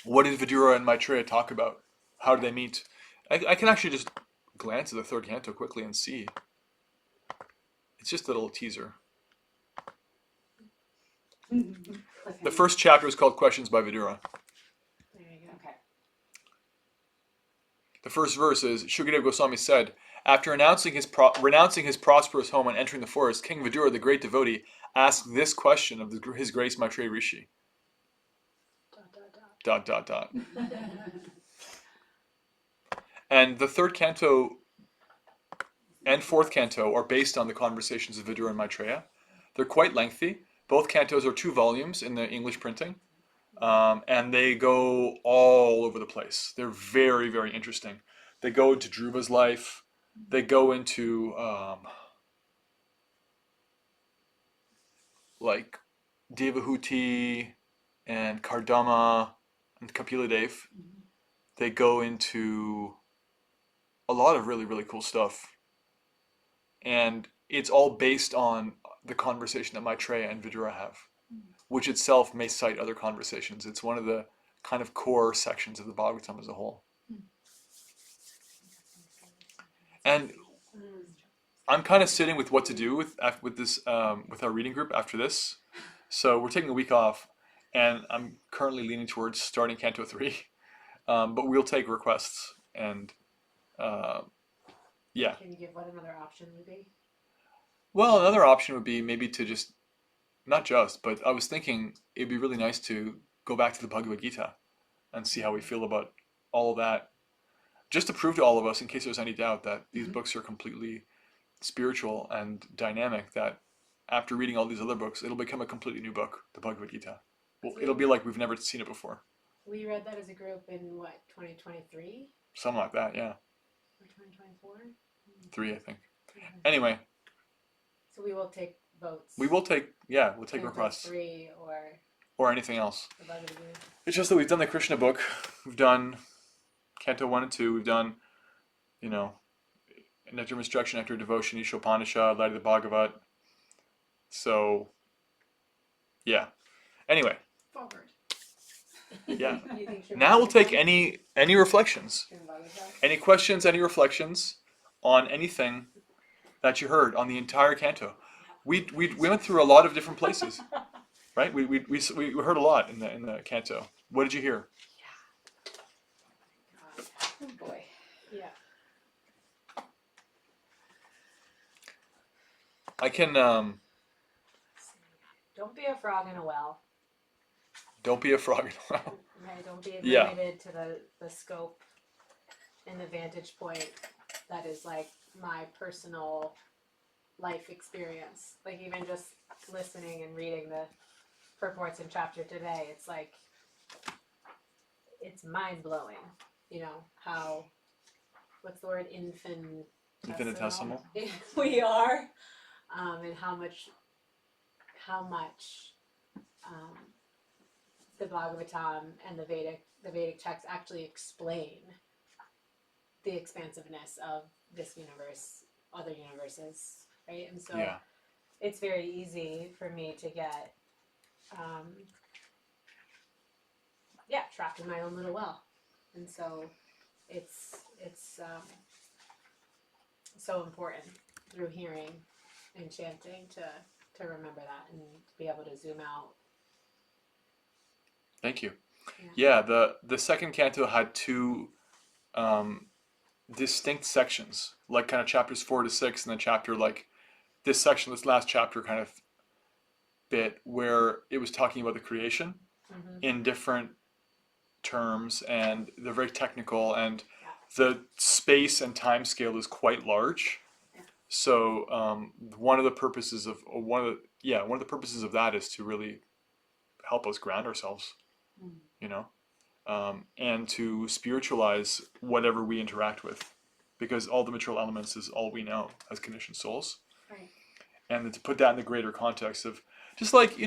What did Vidura and Maitreya talk about? How did they meet? I can actually just glance at the third canto quickly and see. It's just a little teaser. The first chapter is called Questions by Vidura. There you go. Okay. The first verse is, Shukadev Goswami said, after renouncing his prosperous home and entering the forest, King Vidura, the great devotee, asked this question of his grace Maitreya Rishi. ... And the third canto and fourth canto are based on the conversations of Vidura and Maitreya. They're quite lengthy. Both cantos are 2 volumes in the English printing, and they go all over the place. They're very, very interesting. They go into Dhruva's life. They go into like Devahuti and Kardama and Kapiladev. They go into a lot of really, really cool stuff. And it's all based on the conversation that Maitreya and Vidura have, which itself may cite other conversations. It's one of the kind of core sections of the Bhagavatam as a whole. And I'm kind of sitting with what to do with this with our reading group after this. So we're taking a week off, and I'm currently leaning towards starting Canto 3. But we'll take requests, and yeah. Can you give what another option would be? Well, another option would be maybe to just, not just, but I was thinking it'd be really nice to go back to the Bhagavad Gita and see how we feel about all of that. Just to prove to all of us, in case there's any doubt, that these books are completely spiritual and dynamic, that after reading all these other books, it'll become a completely new book, the Bhagavad Gita. Well, it'll be like we've never seen it before. We read that as a group in what, 2023 Something like that, yeah. or 2024? 3, I think. Anyway, So we will take votes. we'll take Canto requests 3 or anything else. the Bhagavad. It's just that we've done the Krishna book, we've done Canto 1 and 2, we've done, Nectar of Instruction, Nectar of Devotion, Ishopanishad, Light of the Bhagavat. So, yeah. Anyway, Forward. yeah. You think Srimad Now we'll take Bhagavatam? any reflections, Srimad Bhagavatam? any questions, any reflections on anything that you heard on the entire canto. We went through a lot of different places, right? We heard a lot in the canto. What did you hear? Oh boy. Yeah. I can Don't be a frog in a well. don't be a frog in a well. Right? Don't be Yeah. limited to the scope and the vantage point that is like my personal life experience. Like even just listening and reading the purports in chapter today, it's like it's mind blowing. How what's the word Infinitesimal. we are, and how much the Bhagavatam and the Vedic texts actually explain the expansiveness of this universe, other universes, right? And so Yeah. it's very easy for me to get, trapped in my own little well, and so it's so important through hearing and chanting to remember that and to be able to zoom out. Thank you. Yeah. Yeah, the second canto had two distinct sections, like kind of chapters 4 to 6, and then chapter like this last chapter kind of bit where it was talking about the creation Mm-hmm. in different terms, and they're very technical, and the space and time scale is quite large. Yeah. So one of the purposes of that is to really help us ground ourselves, and to spiritualize whatever we interact with, because all the material elements is all we know as conditioned souls. Right. And then to put that in the greater context of just like,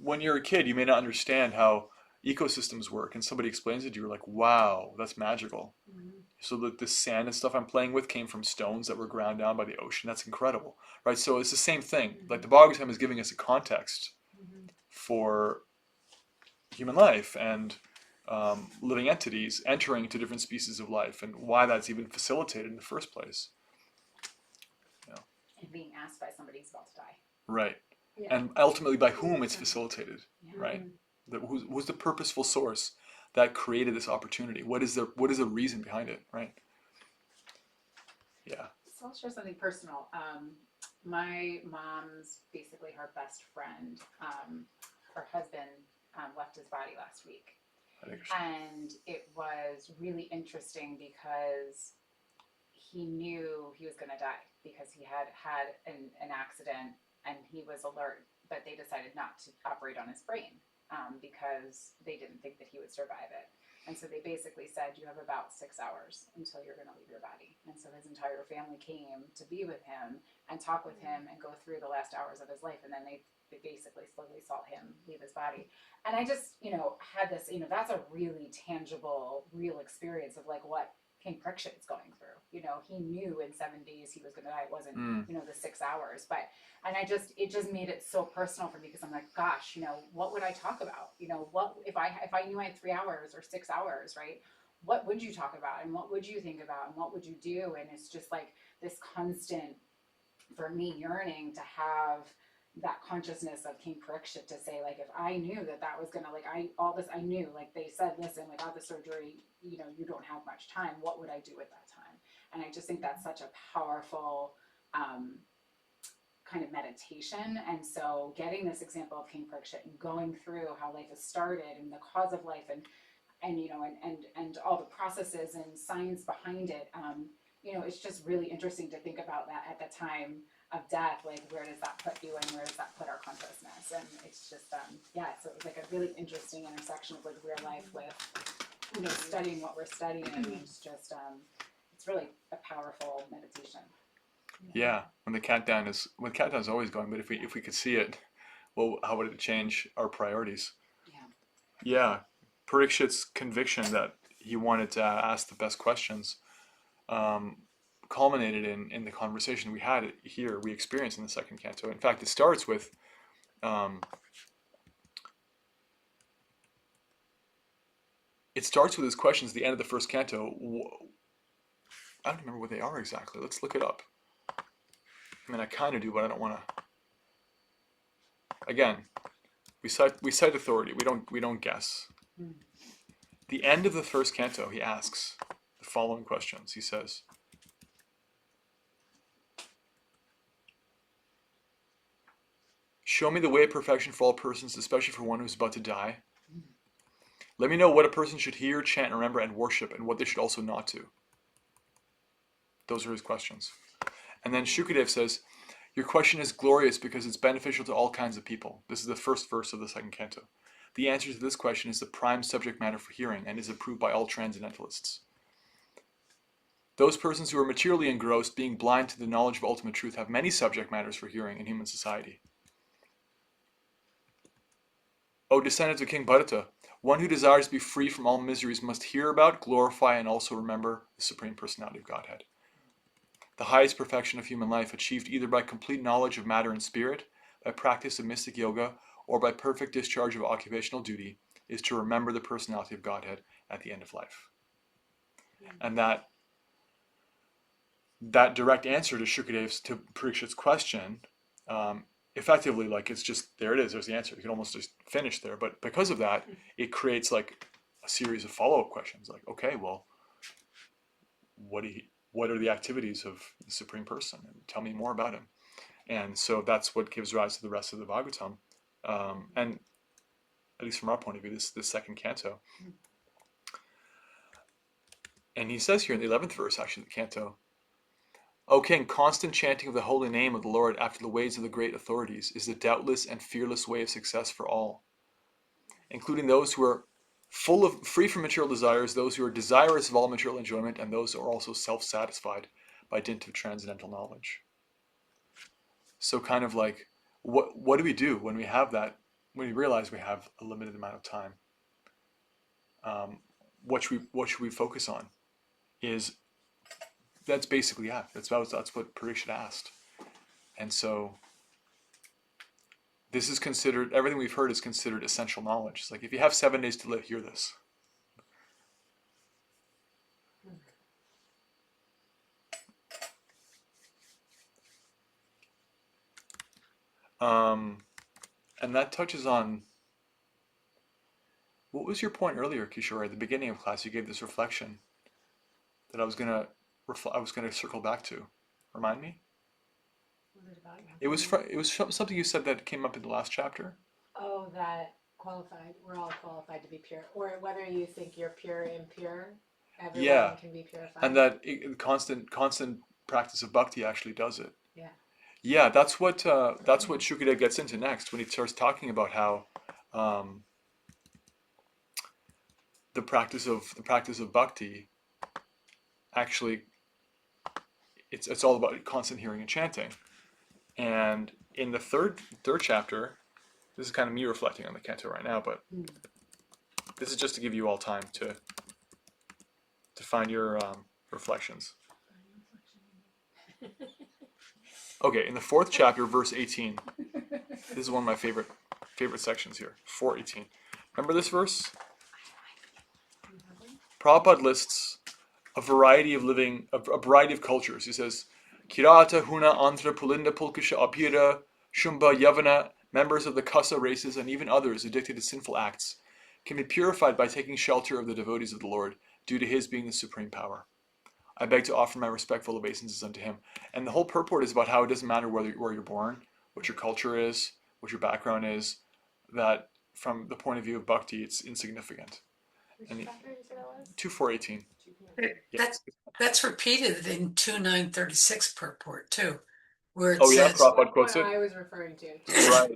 when you're a kid, you may not understand how ecosystems work, and somebody explains it to you, you're like, wow, that's magical. Mm-hmm. So that the sand and stuff I'm playing with came from stones that were ground down by the ocean. That's incredible, right? So it's the same thing. Mm-hmm. Like the Bhagavatam is giving us a context Mm-hmm. for human life and living entities entering into different species of life, and why that's even facilitated in the first place. And being asked by somebody who's about to die. Right. Yeah. And ultimately by whom it's facilitated, Yeah. right? Mm-hmm. Who's the purposeful source that created this opportunity? What is the reason behind it, right? Yeah. So I'll share something personal. My mom's basically her best friend. Her husband left his body last week. And it was really interesting because he knew he was going to die because he had an accident and he was alert, but they decided not to operate on his brain because they didn't think that he would survive it. And so they basically said, you have about 6 hours until you're going to leave your body. And so his entire family came to be with him and talk with him and go through the last hours of his life. And then they basically slowly saw him leave his body. And I just, had this, that's a really tangible, real experience of like what King Parikshit is going through. He knew in 7 days he was going to die. It wasn't, the 6 hours, and it just made it so personal for me because I'm like, gosh, what would I talk about? What if I knew I had 3 hours or 6 hours, right? What would you talk about and what would you think about and what would you do? And it's just like this constant, for me, yearning to have that consciousness of King Parikshit to say, like, if I knew that was gonna, I knew, like they said, listen, without the surgery, you don't have much time. What would I do at that time? And I just think that's such a powerful kind of meditation. And so getting this example of King Parikshit and going through how life has started and the cause of life and all the processes and science behind it, it's just really interesting to think about that at the time. of death, like where does that put you and where does that put our consciousness? And it's just so it was like a really interesting intersection of like real life with studying what we're studying. It's just it's really a powerful meditation. Yeah, when the countdown is always going, but if we could see it, well, how would it change our priorities? Yeah, Parikshit's conviction that he wanted to ask the best questions culminated in the conversation we had here, we experienced in the second canto. In fact, it starts with his questions at the end of the first canto. I don't remember what they are exactly. Let's look it up. I mean, I kind of do, but I don't want to. Again, we cite authority. We don't guess. The end of the first canto, he asks the following questions. He says, "Show me the way of perfection for all persons, especially for one who is about to die. Let me know what a person should hear, chant, remember, and worship, and what they should also not do." Those are his questions. And then Shukadev says, "Your question is glorious because it's beneficial to all kinds of people." This is the first verse of the second canto. "The answer to this question is the prime subject matter for hearing and is approved by all transcendentalists. Those persons who are materially engrossed, being blind to the knowledge of ultimate truth, have many subject matters for hearing in human society. O descendants of King Bharata, one who desires to be free from all miseries must hear about, glorify, and also remember the Supreme Personality of Godhead. The highest perfection of human life, achieved either by complete knowledge of matter and spirit, by practice of mystic yoga, or by perfect discharge of occupational duty, is to remember the personality of Godhead at the end of life." And that direct answer to Parikshit's question, effectively, like, it's just, there it is, there's the answer. You can almost just finish there. But because of that, it creates like a series of follow-up questions. Like, okay, well, what are the activities of the Supreme Person? And tell me more about him. And so that's what gives rise to the rest of the Bhagavatam. And at least from our point of view, this second canto. And he says here in the 11th verse, actually, the canto, "O King, constant chanting of the holy name of the Lord after the ways of the great authorities is the doubtless and fearless way of success for all, including those who are free from material desires, those who are desirous of all material enjoyment, and those who are also self-satisfied by dint of transcendental knowledge." So kind of like, what do we do when we have that, when we realize we have a limited amount of time? What should we focus on? That's basically that's what Parikshit asked. And so this is considered, everything we've heard is considered essential knowledge. It's like, if you have 7 days to live, hear this. And that touches on, what was your point earlier, Kishore? At the beginning of class, you gave this reflection that I was gonna circle back to. Remind me. It was something you said that came up in the last chapter. Oh, that qualified. We're all qualified to be pure, or whether you think you're pure and impure, everyone can be purified. And that constant practice of bhakti actually does it. Yeah. Yeah, that's what Shukadev gets into next when he starts talking about how the practice of bhakti actually, it's all about constant hearing and chanting. And in the third chapter, this is kind of me reflecting on the canto right now, but this is just to give you all time to find your reflections. Okay, in the 4th chapter, verse 18. This is one of my favorite sections here. 4:18. Remember this verse? Prabhupada lists a variety of cultures. He says, Kirata, Huna, Andhra, Pulinda, Pulkisha, Abhira, Shumba, Yavana, members of the Kasa races, and even others addicted to sinful acts, can be purified by taking shelter of the devotees of the Lord, due to his being the supreme power. I beg to offer my respectful obeisances unto him. And the whole purport is about how it doesn't matter where you're born, what your culture is, what your background is, that from the point of view of bhakti, it's insignificant. Which chapter did you say that was? 2:4:18. That's repeated in 2:936 purport too. where it Oh yeah, says, Prabhupada quotes What it. I was referring to. Right.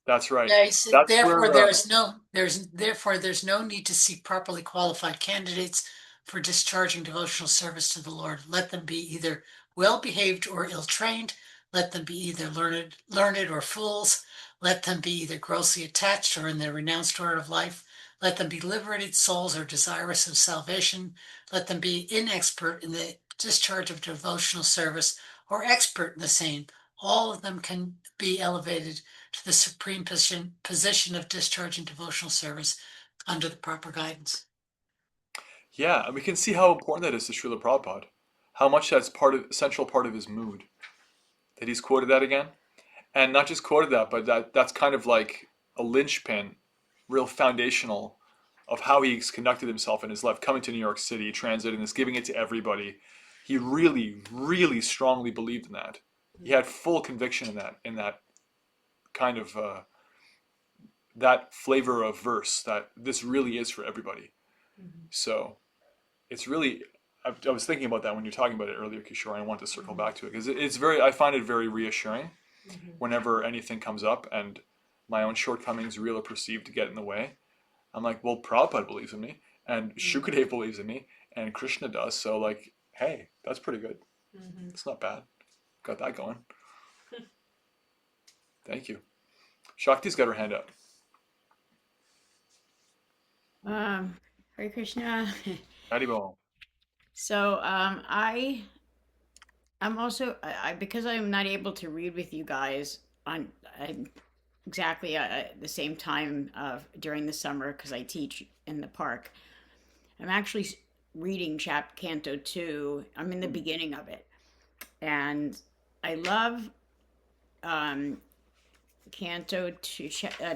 That's right. yeah, he said, That's therefore where there's no need to seek properly qualified candidates for discharging devotional service to the Lord. Let them be either well behaved or ill trained. Let them be either learned or fools. Let them be either grossly attached or in the renounced order of life. Let them be liberated souls or desirous of salvation. Let them be inexpert in the discharge of devotional service or expert in the same. All of them can be elevated to the supreme position of discharging devotional service under the proper guidance. yeah, and we can see how important that is to Srila Prabhupada. How much that's essential part of his mood. That he's quoted that again. And not just quoted that, but that's kind of like a linchpin, real foundational of how he's conducted himself in his life, coming to New York City, translating this, giving it to everybody. He really, really strongly believed in that. He had full conviction in that kind of that flavor of verse that this really is for everybody. So it's really, I was thinking about that when you're talking about it earlier, Kishore. I want to circle back to it because it's very, I find it very reassuring whenever anything comes up and my own shortcomings, real or perceived, to get in the way. I'm like, well, Prabhupada believes in me, and Shukadev believes in me, and Krishna does. So, like, hey, that's pretty good. It's not bad. Got that going. Thank you. Shakti's got her hand up. Hare Krishna. Haribol. So I'm also because I'm not able to read with you guys on exactly the same time during the summer because I teach in the park. I'm actually reading Canto 2. I'm in the beginning of it, and I love Canto 2,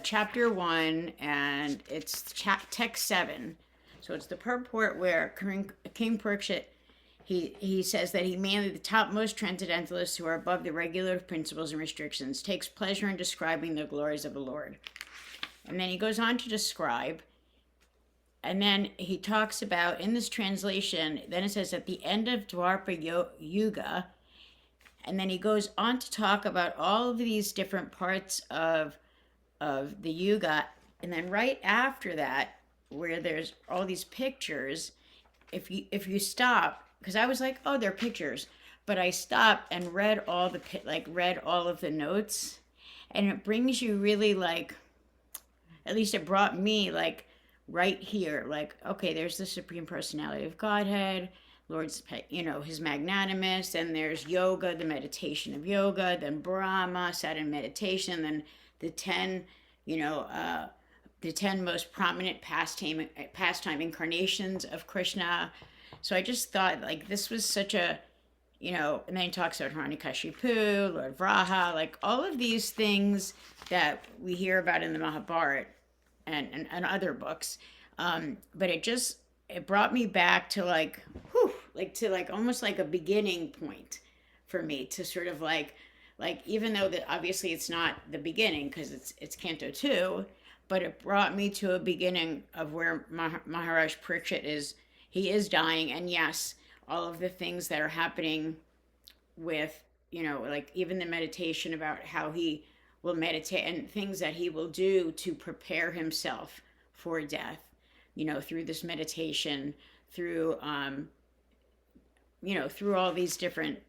Chapter 1, and it's text 7. So it's the purport where King Parikshit, he says that he, mainly the topmost transcendentalists who are above the regular principles and restrictions, takes pleasure in describing the glories of the Lord. And then he goes on to describe, and then he talks about, in this translation, then it says at the end of Dwapara Yuga, and then he goes on to talk about all of these different parts of the Yuga, and then right after that, where there's all these pictures, if you stop, because I was like, oh, they're pictures, but I stopped and read all of the notes, and it brings you really like, at least it brought me like right here, like, okay, there's the Supreme Personality of Godhead, Lord's, his magnanimous, and there's yoga, the meditation of yoga, then Brahma, sat in meditation, then the 10, the 10 most prominent pastime incarnations of Krishna. So I just thought like this was such a, and then he talks about Hiranyakashipu, Lord Vraha, like all of these things that we hear about in the Mahabharata and other books. But it brought me back to like, to like almost like a beginning point for me to sort of like even though that obviously it's not the beginning because it's Canto 2, but it brought me to a beginning of where Maharaj Parikshit he is dying, and yes, all of the things that are happening with, like even the meditation about how he will meditate and things that he will do to prepare himself for death, through this meditation, through through all these different,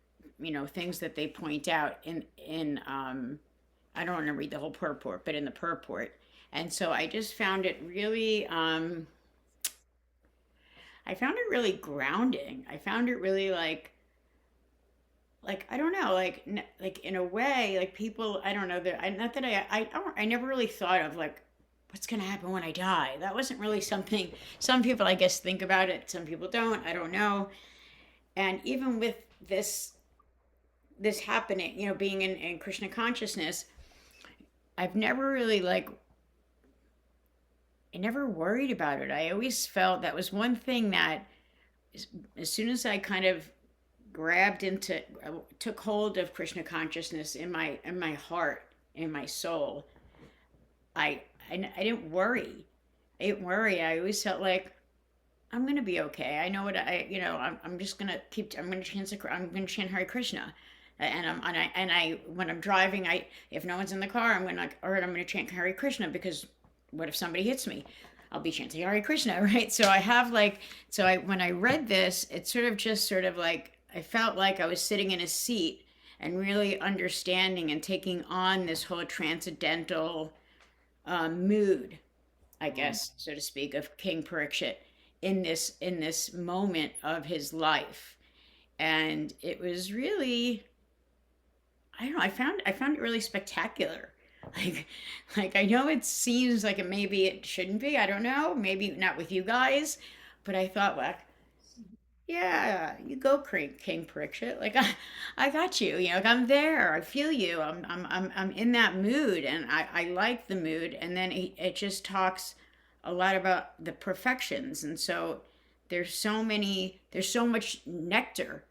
things that they point out in I don't want to read the whole purport, but in the purport. And so I just found it really I found it really grounding. I found it really like I don't know, like in a way, like people, I don't know that I never really thought of like what's going to happen when I die. That wasn't really something. Some people I guess think about it, some people don't. I don't know. And even with this happening, being in Krishna consciousness, I've never really I never worried about it. I always felt that was one thing that as soon as I kind of took hold of Krishna consciousness in my heart, in my soul, I didn't worry. I didn't worry. I always felt like I'm gonna be okay. I know what I'm just gonna I'm gonna chant Hare Krishna. And I when I'm driving, if no one's in the car, I'm gonna chant Hare Krishna, because what if somebody hits me? I'll be chanting Hare Krishna, right? So I have like, so I when I read this, it sort of like I felt like I was sitting in a seat and really understanding and taking on this whole transcendental mood, I Mm. guess, so to speak, of King Parikshit in this moment of his life. And it was really, I don't know, I found it really spectacular. Like like I know it seems like maybe it shouldn't be. I don't know. Maybe not with you guys, but I thought, like, yeah, you go, King Parikshit. Like, I got you. You know, like, I'm there. I feel you. I'm in that mood, and I like the mood. And then it just talks a lot about the perfections, and so there's so much nectar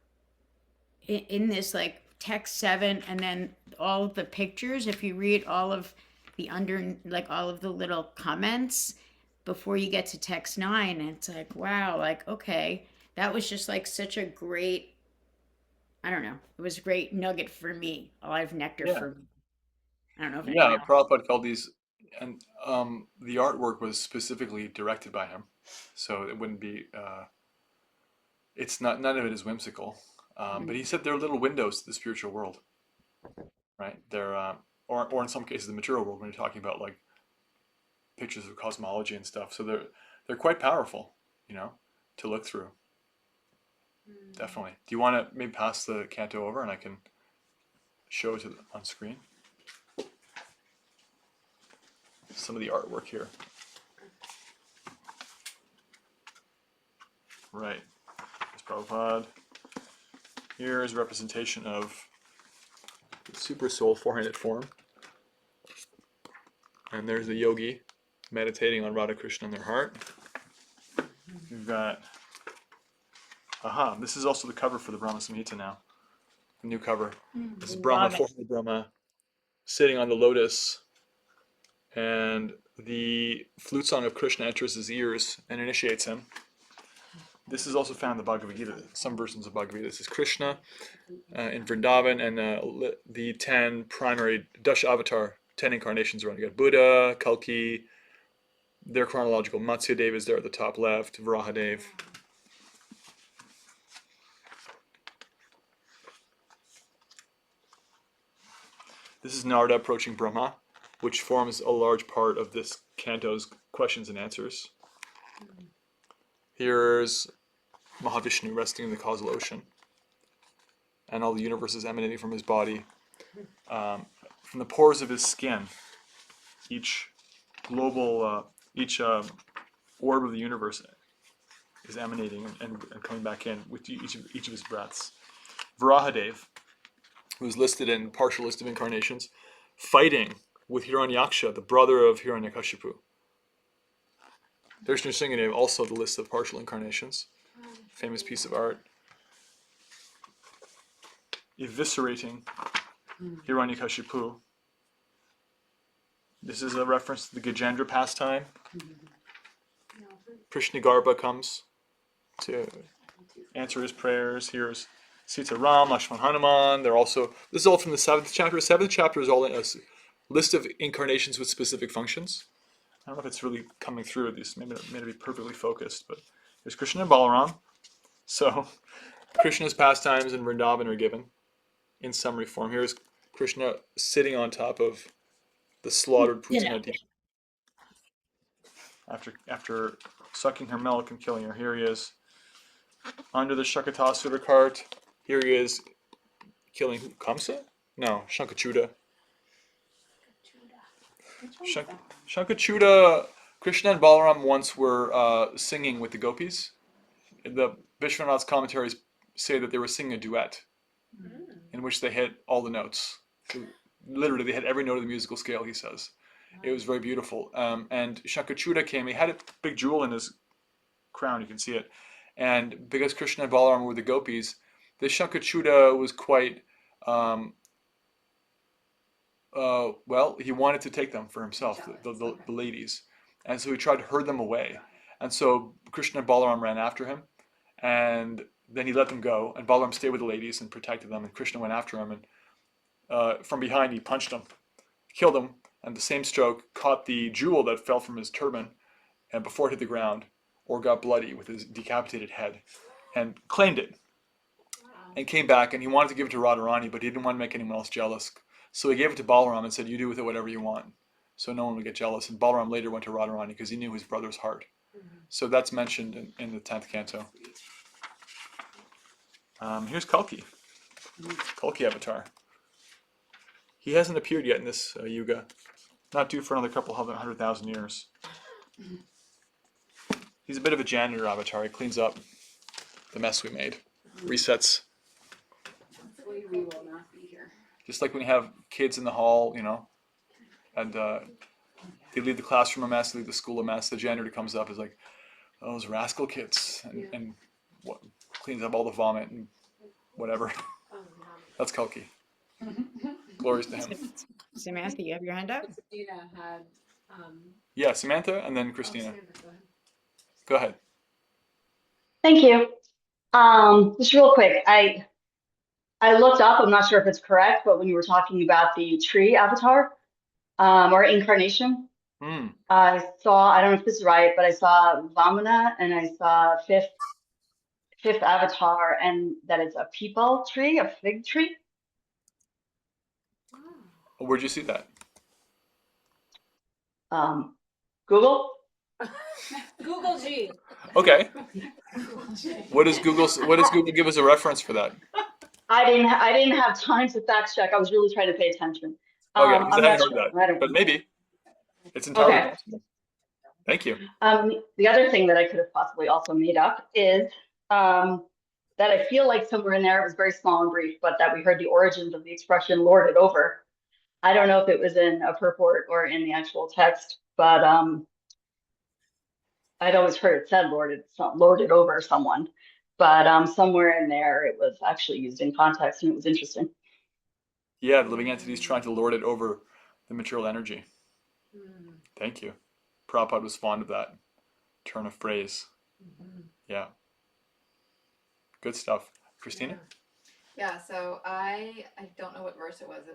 in this, like, text 7, and then all of the pictures. If you read all of the under, like, all of the little comments before you get to text 9, it's like, wow, like, okay, that was just like such a great, I don't know, it was a great nugget for me, a lot of nectar Yeah. for me. I don't know if anyone Yeah, else. Prabhupada called these, and the artwork was specifically directed by him, so it wouldn't be. It's not, none of it is whimsical, but he said they're little windows to the spiritual world, right? They're or in some cases the material world when you're talking about like pictures of cosmology and stuff. So they're quite powerful, you know, to look through. Definitely. Do you want to maybe pass the canto over and I can show it on screen? Some of the artwork here. Right. There's Prabhupada. Here is a representation of the Super Soul four-handed form. And there's the yogi meditating on Radha Krishna in their heart. We've got, this is also the cover for the Brahma Samhita now. The new cover. This is Brahma, Love it. four-handed Brahma, sitting on the lotus, and the flute song of Krishna enters his ears and initiates him. This is also found in the Bhagavad Gita. Some versions of Bhagavad Gita. This is Krishna in Vrindavan, and the 10 primary Dash Avatar, 10 incarnations around. You got Buddha, Kalki, their chronological. Matsya Dev is there at the top left, Varahadev. This is Narada approaching Brahma, which forms a large part of this canto's questions and answers. Here's Mahavishnu resting in the causal ocean, and all the universes emanating from his body. From the pores of his skin, each each orb of the universe is emanating and coming back in with each of his breaths. Varahadev, who's listed in partial list of incarnations, fighting with Hiranyaksha, the brother of Hiranyakashipu. There's Nrsingadev, also the list of partial incarnations. Famous piece of art. Eviscerating Hiranyakashipu. This is a reference to the Gajendra pastime. Krishnagarbha comes to answer his prayers. Here's Sita Ram, Lakshman Hanuman. They're also, this is all from the 7th chapter. 7th chapter is all in a list of incarnations with specific functions. I don't know if it's really coming through. These may not be perfectly focused, but there's Krishna and Balaram. So Krishna's pastimes in Vrindavan are given in summary form. Here's Krishna sitting on top of the slaughtered Putana Devi after sucking her milk and killing her. Here he is under the Shakatasura cart. Here he is killing Kamsa? No, Shankachuda. Shankachuda, Krishna and Balaram once were singing with the gopis. The Vishwanath's commentaries say that they were singing a duet in which they hit all the notes. So literally, they hit every note of the musical scale, he says. It was very beautiful. And Shankachuda came. He had a big jewel in his crown. You can see it. And because Krishna and Balaram were the gopis, this Shankachuda was quite, he wanted to take them for himself, the ladies. And so he tried to herd them away. And so Krishna and Balaram ran after him. And then he let them go, and Balaram stayed with the ladies and protected them, and Krishna went after him, and from behind he punched him, killed him, and the same stroke caught the jewel that fell from his turban, and before it hit the ground, or got bloody with his decapitated head, and claimed it, and came back, and he wanted to give it to Radharani, but he didn't want to make anyone else jealous. So he gave it to Balaram and said, you do with it whatever you want. So no one would get jealous. And Balaram later went to Radharani because he knew his brother's heart. So that's mentioned in the 10th canto. Here's Kalki. Kalki avatar. He hasn't appeared yet in this yuga. Not due for another couple 100,000 years. He's a bit of a janitor avatar. He cleans up the mess we made. Resets. Hopefully we will not be here. Just like when you have kids in the hall, you know, and they leave the classroom a mess, they leave the school a mess. The janitor comes up, is like, oh, those rascal kids, and what, cleans up all the vomit and whatever. That's Kalki. Glories to him. Samantha, you have your hand up? Christina had. Yeah, Samantha, and then Christina. Samantha, Go ahead. Thank you. Just real quick, I looked up, I'm not sure if it's correct, but when you were talking about the tree avatar, or incarnation, I saw, I don't know if this is right, but I saw Vamana and I saw fifth avatar, and that it's a peepal tree, a fig tree. Where'd you see that? Google. Google G. Okay. What does Google give us a reference for that? I didn't have time to fact check. I was really trying to pay attention. Okay, because I'm I not haven't heard sure. I that, don't but know. maybe it's entirely Okay. possible. Thank you. The other thing that I could have possibly also made up is that I feel like somewhere in there, it was very small and brief, but that we heard the origins of the expression "lord it over." I don't know if it was in a purport or in the actual text, but I'd always heard it said lord it over someone. But somewhere in there, it was actually used in context, and it was interesting. Yeah, the living entities trying to lord it over the material energy. Thank you. Prabhupada was fond of that turn of phrase. Yeah. Good stuff. Christina? Yeah, so I don't know what verse it was. It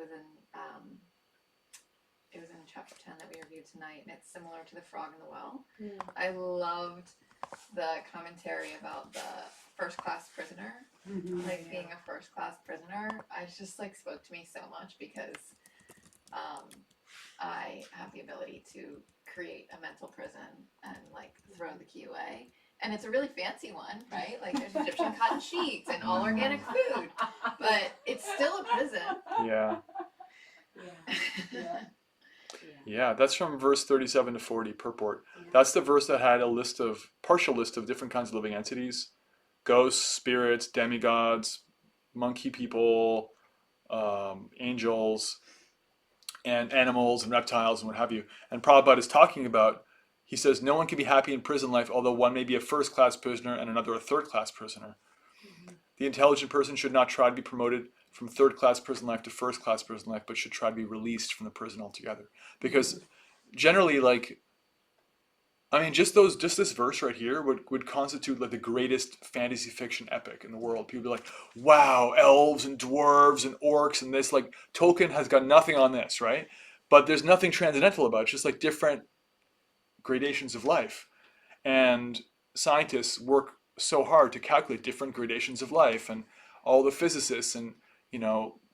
was in chapter 10 that we reviewed tonight, and it's similar to the frog in the well. I loved the commentary about the first class prisoner, like being a first class prisoner. I just like spoke to me so much because I have the ability to create a mental prison and like throw the key away. And it's a really fancy one, right? Like there's Egyptian cotton sheets and all organic food, but it's still a prison. Yeah. Yeah, that's from verse 37 to 40, purport. That's the verse that had a partial list of different kinds of living entities. Ghosts, spirits, demigods, monkey people, angels, and animals and reptiles and what have you. And Prabhupada is talking about, he says, no one can be happy in prison life, although one may be a first-class prisoner and another a third-class prisoner. The intelligent person should not try to be promoted from third-class prison life to first-class prison life, but should try to be released from the prison altogether. Because generally, just this verse right here would constitute like the greatest fantasy fiction epic in the world. People would be like, wow, elves and dwarves and orcs and this, like Tolkien has got nothing on this, right? But there's nothing transcendental about it. It's just like different gradations of life. And scientists work so hard to calculate different gradations of life, and all the physicists and,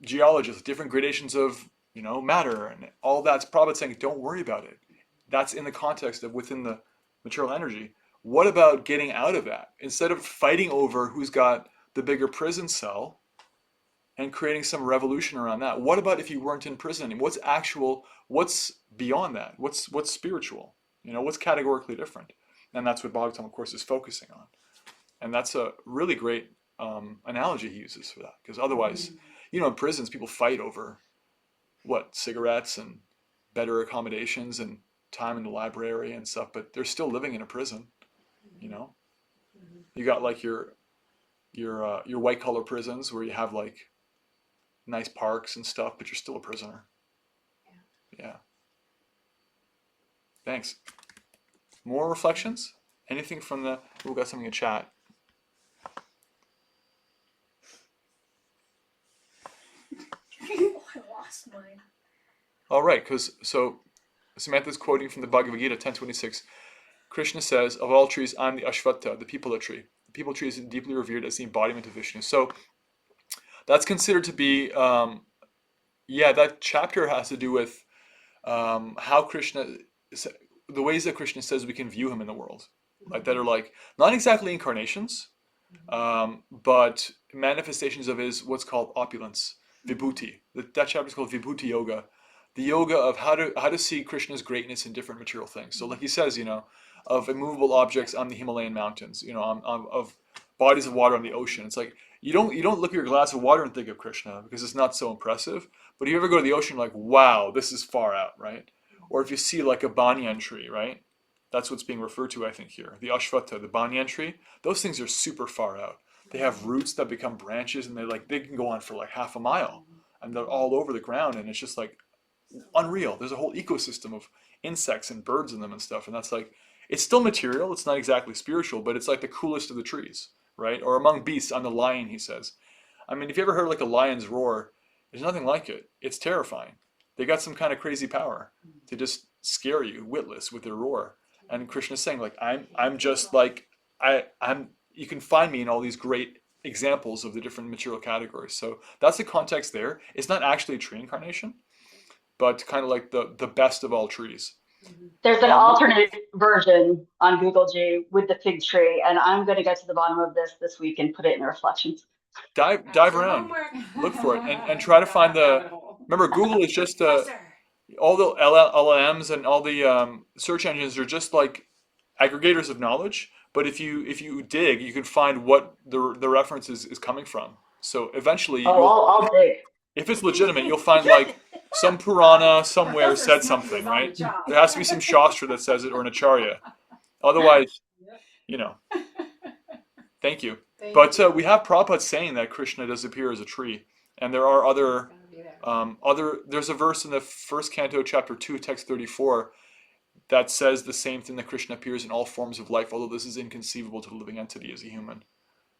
geologists, different gradations of, matter, and all that's probably saying, don't worry about it. That's in the context of within the material energy. What about getting out of that? Instead of fighting over who's got the bigger prison cell and creating some revolution around that, what about if you weren't in prison anymore? What's beyond that? What's spiritual? What's categorically different? And that's what Bhagavatam, of course, is focusing on. And that's a really great analogy he uses for that. Because otherwise, in prisons, people fight over cigarettes and better accommodations and time in the library and stuff, but they're still living in a prison. You got like your white collar prisons where you have like nice parks and stuff, but you're still a prisoner. Yeah. Thanks. More reflections? Anything from we've got something in chat. next line. All right, because so Samantha's quoting from the Bhagavad Gita 10:26. Krishna says, "Of all trees, I'm the Ashvattha, the people tree. The people tree is deeply revered as the embodiment of Vishnu." So that's considered to be, that chapter has to do with how Krishna, the ways that Krishna says we can view him in the world, like that are like not exactly incarnations, but manifestations of his what's called opulence, vibhuti. That chapter is called Vibhuti Yoga, the yoga of how to see Krishna's greatness in different material things. So like he says, of immovable objects on the Himalayan mountains, of bodies of water on the ocean. It's like you don't look at your glass of water and think of Krishna because it's not so impressive. But if you ever go to the ocean, like, wow, this is far out, right? Or if you see like a banyan tree, right? That's what's being referred to, I think, here. The Ashvattha, the banyan tree, those things are super far out. They have roots that become branches, and they can go on for like half a mile, and they're all over the ground, and it's just like unreal. There's a whole ecosystem of insects and birds in them and stuff, and that's like, it's still material. It's not exactly spiritual, but it's like the coolest of the trees, right? Or among beasts, I'm the lion, he says. I mean, if you ever heard like a lion's roar, there's nothing like it. It's terrifying. They got some kind of crazy power to just scare you witless with their roar. And Krishna's saying, like, I'm just like, I'm. You can find me in all these great examples of the different material categories. So that's the context there. It's not actually a tree incarnation, but kind of like the best of all trees. There's an alternate version on Google G with the fig tree, and I'm going to get to the bottom of this week and put it in the reflections. Dive around, look for it, and try to find the. Remember, Google is just all the LLMs and all the search engines are just like aggregators of knowledge. But if you dig, you can find what the reference is coming from. So eventually, I'll dig. If it's legitimate, you'll find like some Purana somewhere said something, right? There has to be some Shastra that says it, or an Acharya. Otherwise, Thank you. But we have Prabhupada saying that Krishna does appear as a tree, and there are there's a verse in the first canto, chapter 2, text 34, that says the same thing, that Krishna appears in all forms of life, although this is inconceivable to the living entity as a human.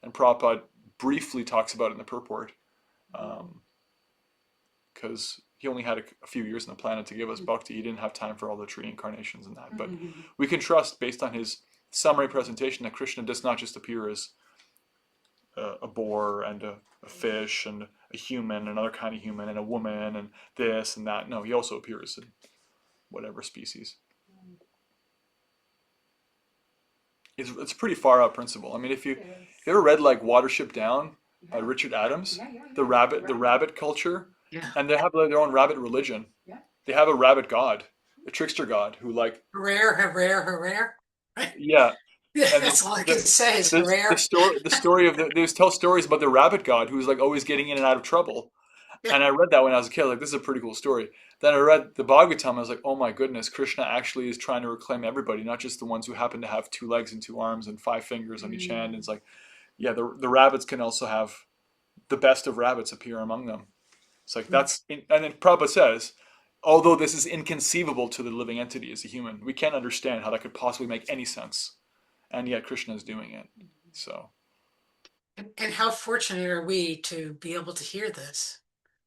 And Prabhupada briefly talks about it in the purport, because he only had a few years on the planet to give us bhakti. He didn't have time for all the tree incarnations and that. But we can trust, based on his summary presentation, that Krishna does not just appear as a boar and a fish and a human, another kind of human, and a woman and this and that. No, he also appears in whatever species. It's a pretty far out principle. I mean, if you ever read like Watership Down by Richard Adams, the rabbit culture, and they have their own rabbit religion. They have a rabbit god, a trickster god who like Rare. Yeah. And That's all I can say is rare. The story of they tell stories about the rabbit god who's like always getting in and out of trouble. And I read that when I was a kid. Like, this is a pretty cool story. Then I read the Bhagavatam. I was like, oh my goodness, Krishna actually is trying to reclaim everybody, not just the ones who happen to have 2 legs and 2 arms and 5 fingers on each hand. And it's like, yeah, the rabbits can also have the best of rabbits appear among them. It's like and then Prabhupada says, although this is inconceivable to the living entity as a human, we can't understand how that could possibly make any sense. And yet Krishna is doing it. So. And how fortunate are we to be able to hear this?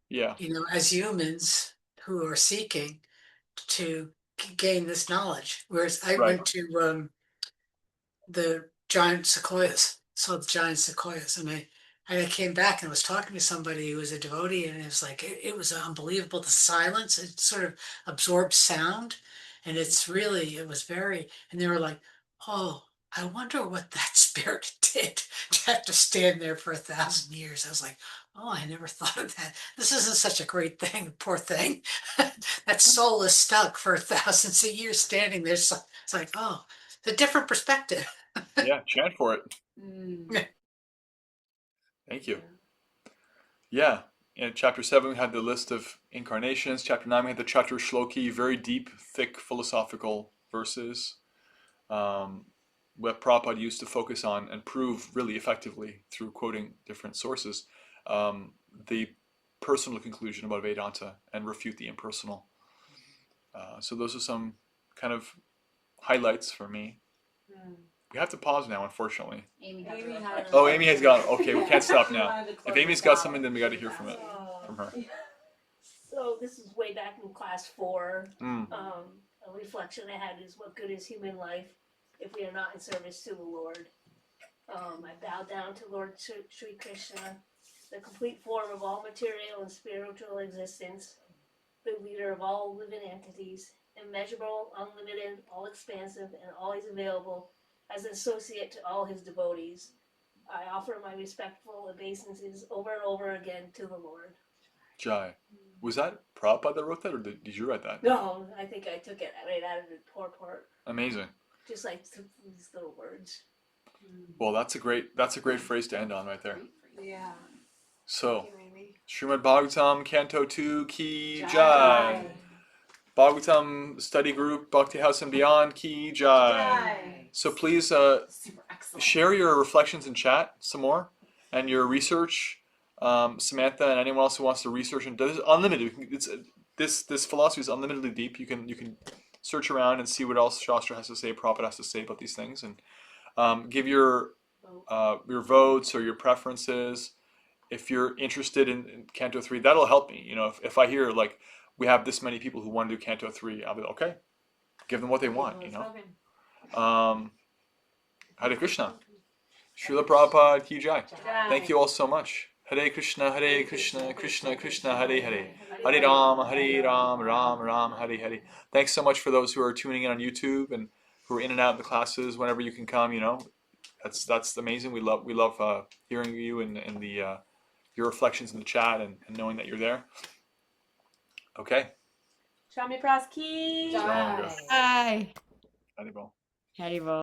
Yeah. As humans who are seeking to gain this knowledge. Whereas I went to the giant sequoias, saw the giant sequoias, and I came back and was talking to somebody who was a devotee, and it was like, it was unbelievable. The silence, it sort of absorbs sound, and it was very, and they were like, oh, I wonder what that spirit did to have to stand there for 1,000 years. I was like, oh, I never thought of that. This isn't such a great thing, poor thing. That soul is stuck for thousands of years standing there. So it's like, oh, it's a different perspective. Yeah, chant for it. Thank you. Yeah. In chapter 7, we had the list of incarnations. Chapter 9, we had the Chatur Shloki, very deep, thick philosophical verses. What Prabhupada used to focus on and prove really effectively through quoting different sources, the personal conclusion about Vedanta and refute the impersonal. So those are some kind of highlights for me. We have to pause now, unfortunately. Amy has gone. Okay, we can't stop now. If Amy's got something, then we got to hear from her. So So this is way back in class 4. Mm. A reflection I had is, what good is human life if we are not in service to the Lord? I bow down to Lord Sri Krishna, the complete form of all material and spiritual existence, the leader of all living entities, immeasurable, unlimited, all-expansive, and always available as an associate to all his devotees. I offer my respectful obeisances over and over again to the Lord. Jai. Was that Prabhupada that wrote that, or did you write that? No, I think I took it right out of the purport. Amazing. Just like these little words. Well, that's a great phrase to end on right there. Yeah. So, Thank you, Amy. Srimad Bhagavatam, Canto 2, Ki Jai. Bhagavatam Study Group, Bhakti House and Beyond, Ki Jai. So please Super excellent. share your reflections in chat some more, and your research. Samantha and anyone else who wants to research, and does unlimited. This philosophy is unlimitedly deep. You can search around and see what else Shastra has to say, Prabhupada has to say about these things, and give your votes or your preferences. If you're interested in Canto 3, that'll help me. If I hear like we have this many people who want to do Canto 3, I'll be okay. Give them what they want. Hare Krishna. Srila Prabhupada Ki Jai. Thank you all so much. Hare Krishna, Krishna Krishna, Hare Hare. Hare Ram, Ram Ram, Hare Hare. Thanks so much for those who are tuning in on YouTube and who are in and out of the classes whenever you can come. That's amazing. We love hearing you and your reflections in the chat and knowing that you're there. Okay. Shami Praski. Strong. Hi. Haribol. Haribol.